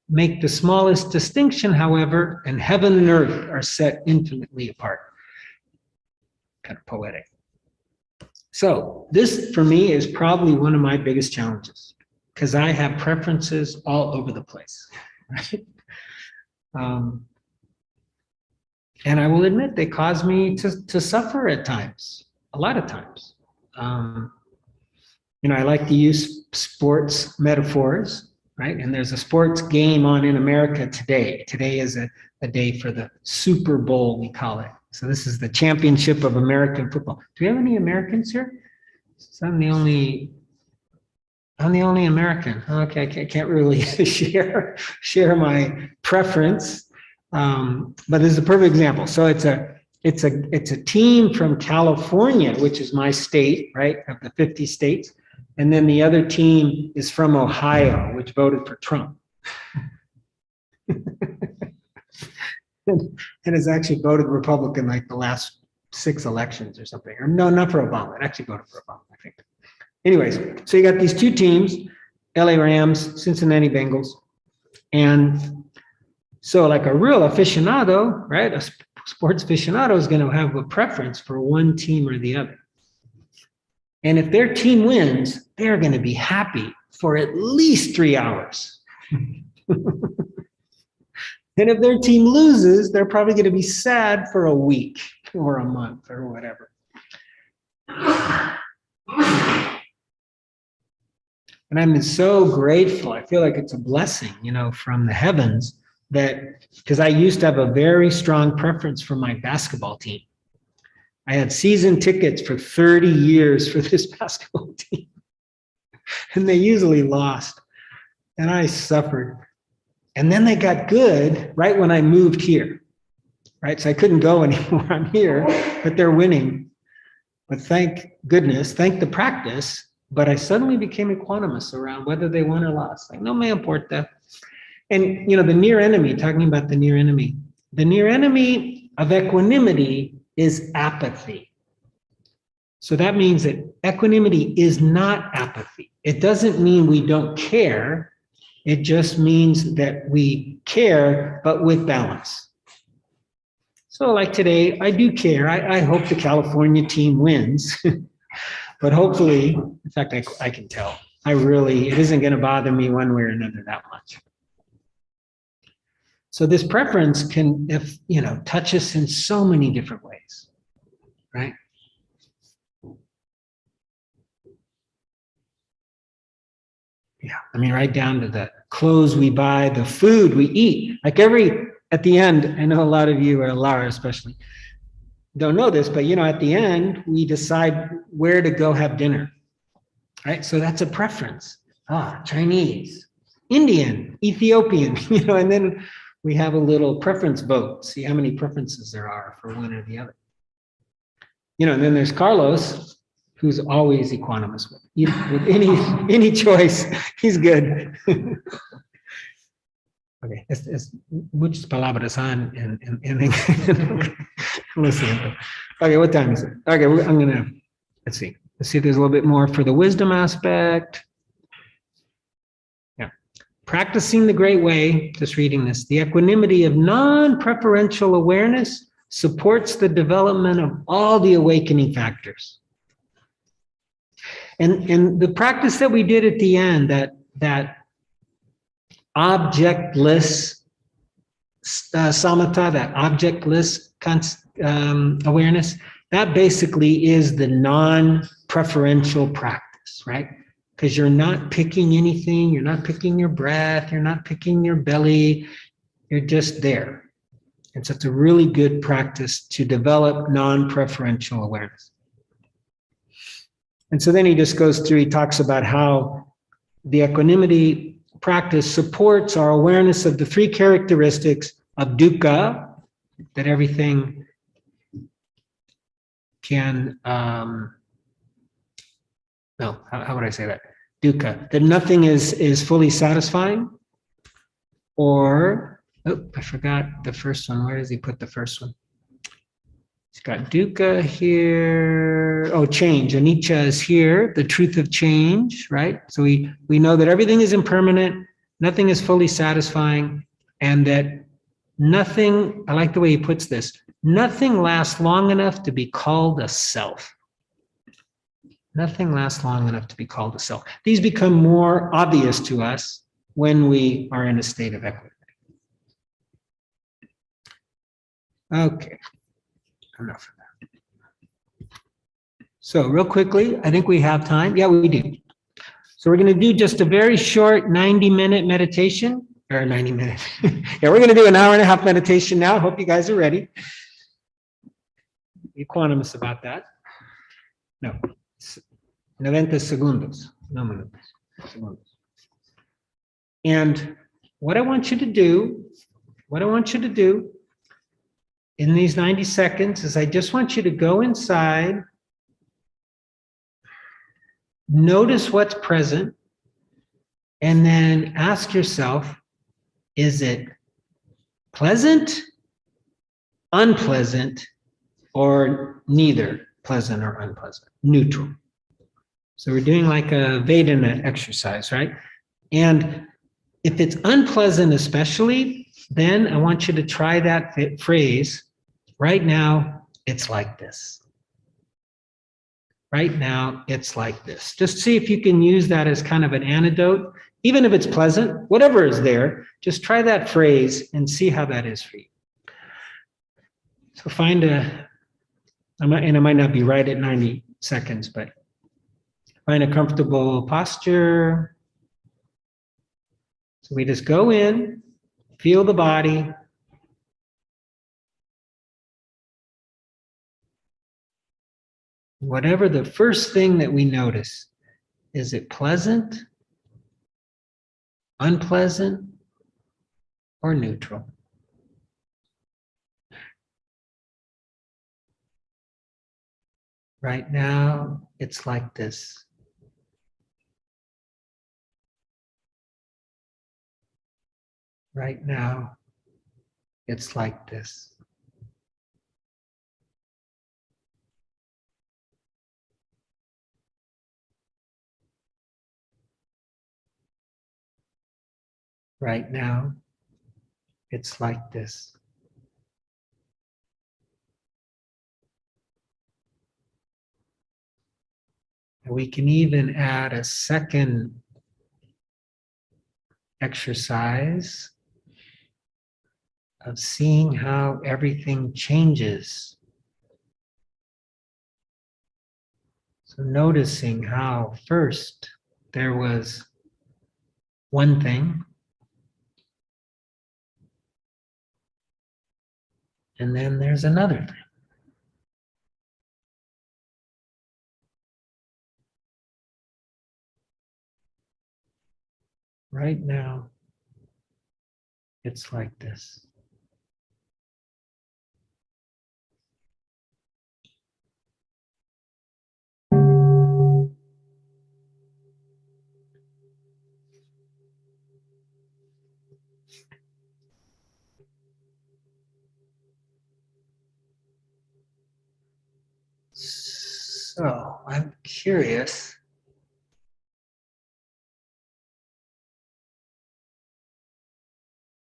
Make the smallest distinction, however, and heaven and earth are set infinitely apart. Kind of poetic. So this, for me, is probably one of my biggest challenges, because I have preferences all over the place, right? And I will admit they cause me to suffer at times, a lot of times. I like to use sports metaphors, right? And there's a sports game on in America today. Today is a day for the Super Bowl, we call it. So this is the championship of American football. Do we have any Americans here? So I'm the only American. Okay, I can't really share my preference. But this is a perfect example. So it's a team from California, which is my state, right, of the 50 states. And then the other team is from Ohio, which voted for Trump. and has actually voted Republican like the last 6 elections or something. Or no, not for Obama. It actually voted for Obama, I think. Anyways, so you got these two teams, LA Rams, Cincinnati Bengals. And so like a real aficionado, right, a sports aficionado is going to have a preference for one team or the other. And if their team wins, they're going to be happy for at least 3 hours. And if their team loses, they're probably going to be sad for a week or a month or whatever. And I'm so grateful. I feel like it's a blessing, from the heavens, that because I used to have a very strong preference for my basketball team. I had season tickets for 30 years for this basketball team. And they usually lost. And I suffered. And then they got good right when I moved here. Right? So I couldn't go anymore. I'm here, but they're winning. But thank goodness, thank the practice, but I suddenly became equanimous around whether they won or lost. Like, no me importa. And, you know, the near enemy, talking about the near enemy of equanimity is apathy. So that means that equanimity is not apathy. It doesn't mean we don't care. It just means that we care, but with balance. So like today, I do care. I hope the California team wins. But hopefully, in fact, I can tell. It isn't going to bother me one way or another that much. So this preference can, touch us in so many different ways, right? Yeah, I mean, right down to the clothes we buy, the food we eat. Like at the end, I know a lot of you, or Lara especially, don't know this, but at the end, we decide where to go have dinner, right? So that's a preference. Chinese, Indian, Ethiopian, and then we have a little preference vote, see how many preferences there are for one or the other. And then there's Carlos, who's always equanimous with any choice. He's good. Okay, es muchas palabras en listen. Okay, what time is it? Okay, let's see if there's a little bit more for the wisdom aspect. Yeah, practicing the great way, just reading this, the equanimity of non-preferential awareness supports the development of all the awakening factors. And the practice that we did at the end, that objectless samatha, that objectless awareness, that basically is the non-preferential practice, right? Because you're not picking anything, you're not picking your breath, you're not picking your belly, you're just there. And so it's a really good practice to develop non-preferential awareness. And so then he just goes through, he talks about how the equanimity practice supports our awareness of the three characteristics of dukkha, that everything can, how would I say that? Dukkha, that nothing is fully satisfying, or, I forgot the first one. Where does he put the first one? He's got dukkha here. Oh, change. Anicca is here, the truth of change, right? So we know that everything is impermanent, nothing is fully satisfying, and that nothing, I like the way he puts this, nothing lasts long enough to be called a self. Nothing lasts long enough to be called a self. These become more obvious to us when we are in a state of equanimity. Okay. Enough of that. So real quickly, I think we have time. Yeah, we do. So we're going to do just a very short 90-minute meditation, or 90 minutes. Yeah, we're going to do an hour and a half meditation now. Hope you guys are ready. Equanimous about that. No. 90 segundos. No minutos. Segundos. And what I want you to do in these 90 seconds is I just want you to go inside, notice what's present, and then ask yourself, is it pleasant, unpleasant, or neither pleasant or unpleasant, neutral? So we're doing like a Vedana exercise, right? And if it's unpleasant especially, then I want you to try that phrase, right now, it's like this. Right now, it's like this. Just see if you can use that as kind of an antidote. Even if it's pleasant, whatever is there, just try that phrase and see how that is for you. So and it might not be right at 90 seconds, but find a comfortable posture. So we just go in, feel the body. Whatever the first thing that we notice, is it pleasant, unpleasant, or neutral? Right now, it's like this. Right now, it's like this. Right now, it's like this. And we can even add a second exercise of seeing how everything changes. So noticing how first there was one thing, and then there's another thing. Right now, it's like this. So I'm curious.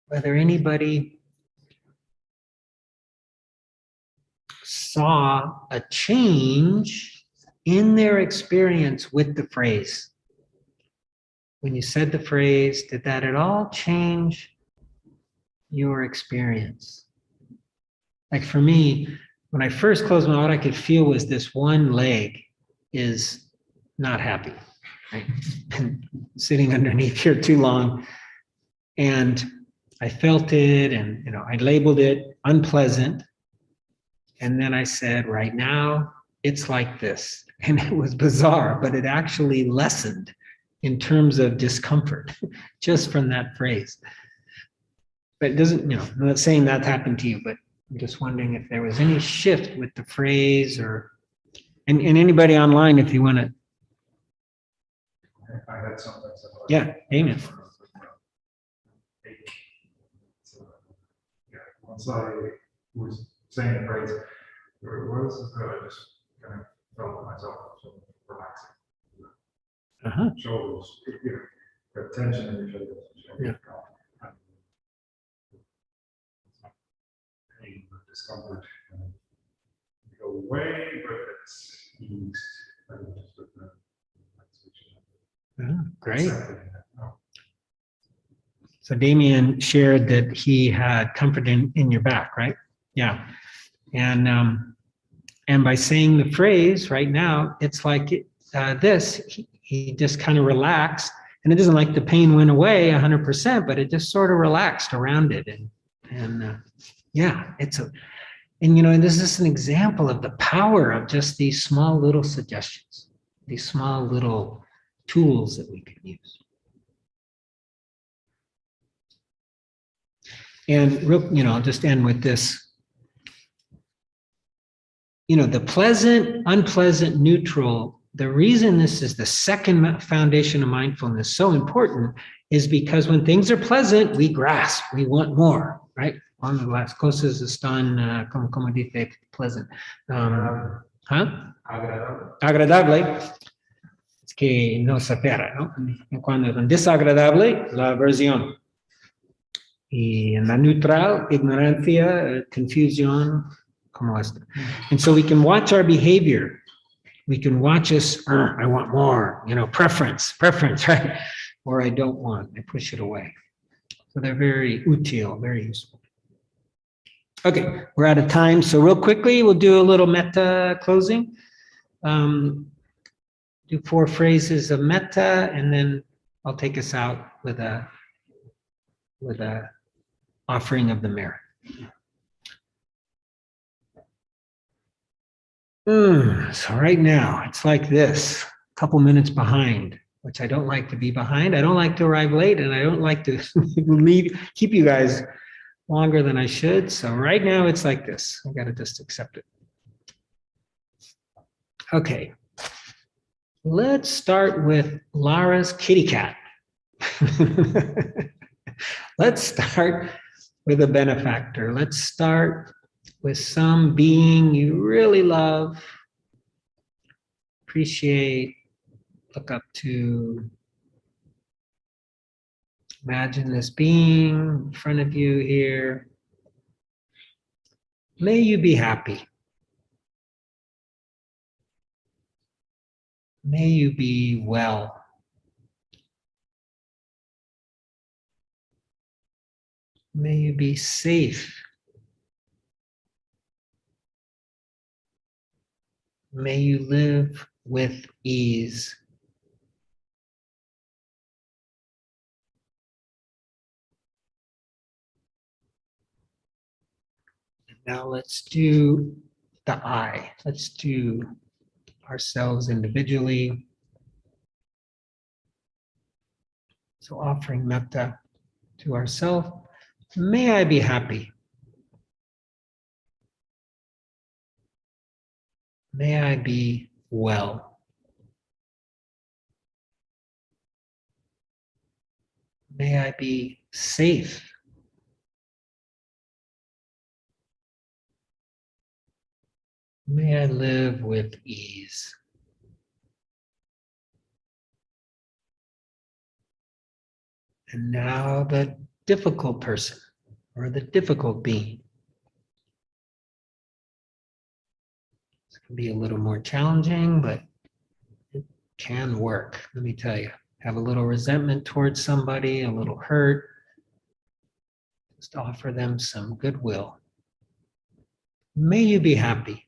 Whether anybody saw a change in their experience with the phrase. When you said the phrase, did that at all change your experience? Like for me, when I first closed my eye, what I could feel was this one leg is not happy. Right? And sitting underneath here too long. And I felt it, and I labeled it unpleasant. And then I said, right now, it's like this. And it was bizarre, but it actually lessened in terms of discomfort just from that phrase. But it doesn't, I'm not saying that happened to you, but I'm just wondering if there was any shift with the phrase and anybody online, if you want to. I had something. Yeah, Damien. Yeah, once I was saying the phrase, there it was, I just kind of felt myself relaxing. Uh-huh. Shoulders, got tension in your shoulders. Yeah. Pain, discomfort, go away, but it's eased. Just with the Great. So Damien shared that he had comfort in your back, right? Yeah. And by saying the phrase right now, it's like this, he just kind of relaxed, and it isn't like the pain went away 100%, but it just sort of relaxed around it. And this is an example of the power of just these small little suggestions, these small little tools that we can use. And I'll just end with this. The pleasant, unpleasant, neutral, the reason this is the second foundation of mindfulness so important is because when things are pleasant, we grasp, we want more, right? On las cosas están, como dice, pleasant. Agradable. Es que no se espera, ¿no? Cuando es desagradable, la aversión. Y en la neutral, ignorancia, confusión, como esta. And so we can watch our behavior. We can watch us, I want more, preference, right? Or I don't want, I push it away. So they're very útil, very useful. Okay, we're out of time. So real quickly, we'll do a little metta closing. Do 4 phrases of metta, and then I'll take us out with a offering of the merit. So right now, it's like this, a couple minutes behind, which I don't like to be behind. I don't like to arrive late, and I don't like to keep you guys longer than I should. So right now, it's like this. I got to just accept it. Okay. Let's start with Lara's kitty cat. Let's start with a benefactor. Let's start with some being you really love, appreciate, look up to. Imagine this being in front of you here. May you be happy. May you be well. May you be safe. May you live with ease. Now let's do the I. Let's do ourselves individually. So offering metta to ourselves. May I be happy. May I be well. May I be safe. May I live with ease. And now the difficult person or the difficult being. This can be a little more challenging, but it can work. Let me tell you, have a little resentment towards somebody, a little hurt. Just offer them some goodwill. May you be happy.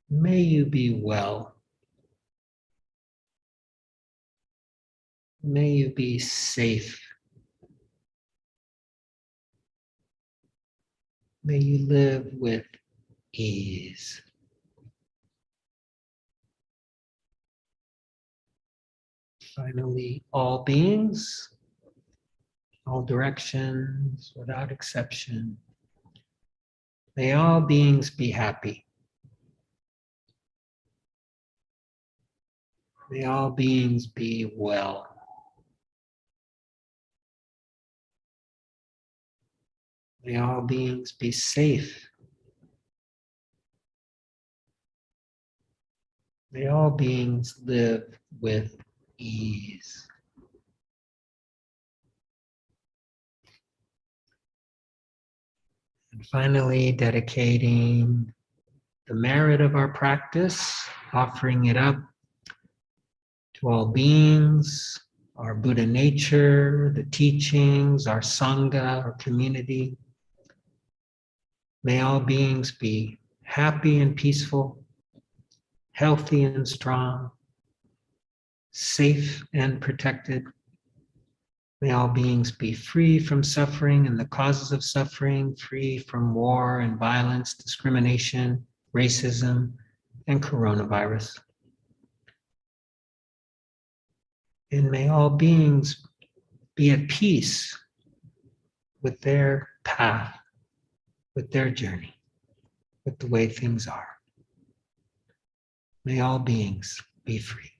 May you be well. May you be safe. May you live with ease. Finally, all beings, all directions, without exception. May all beings be happy. May all beings be well. May all beings be safe. May all beings live with ease. And finally, dedicating the merit of our practice, offering it up to all beings, our Buddha nature, the teachings, our Sangha, our community. May all beings be happy and peaceful, healthy and strong, safe and protected. May all beings be free from suffering and the causes of suffering, free from war and violence, discrimination, racism, and coronavirus. And may all beings be at peace with their path, with their journey, with the way things are. May all beings be free.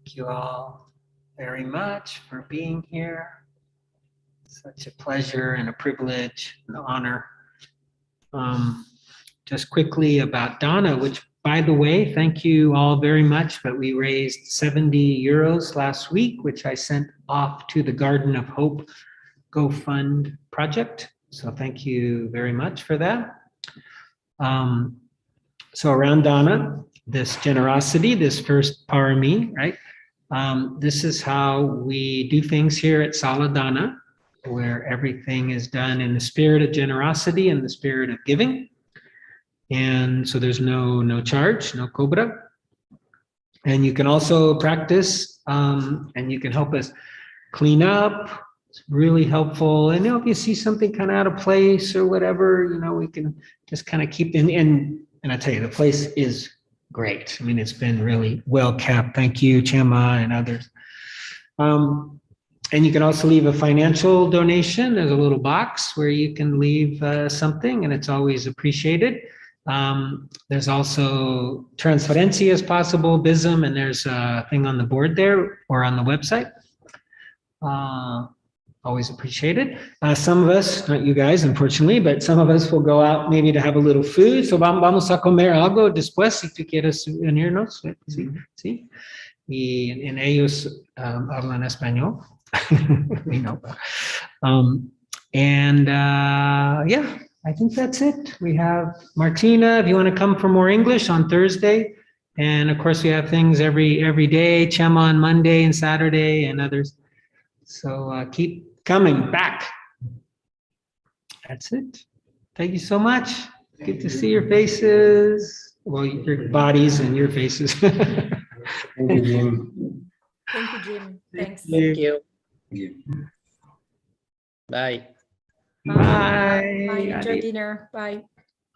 Thank you all very much for being here. Such a pleasure and a privilege, an honor. Just quickly about Donna, which, by the way, thank you all very much, but we raised 70 euros last week, which I sent off to the Garden of Hope GoFund project. So thank you very much for that. So around Donna, this generosity, this first parami, right? This is how we do things here at Saladana, where everything is done in the spirit of generosity and the spirit of giving. And so there's no charge, no cobra. And you can also practice and you can help us clean up It's really helpful. And if you see something kind of out of place or whatever, we can just kind of keep and I tell you, the place is great. I mean, it's been really well kept. Thank you, Chema and others. And you can also leave a financial donation. There's a little box where you can leave something, and it's always appreciated. There's also transferencia as possible, BISM, and there's a thing on the board there or on the website. Always appreciated. Some of us, not you guys, unfortunately, but some of us will go out maybe to have a little food. So vamos a comer algo después si tú quieres unirnos. Sí. Y en ellos hablan español. We know. Yeah, I think that's it. We have Martina, if you want to come for more English on Thursday. And of course, we have things every day, Chema on Monday and Saturday and others. So keep coming back. That's it. Thank you so much. Good to see your faces. Well, your bodies and your faces. Thank you, Jim. Thank you, Jim. Thanks. Thank you. Bye. Bye. Bye. Enjoy dinner. Bye.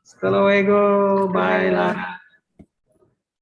Hasta luego. Bye.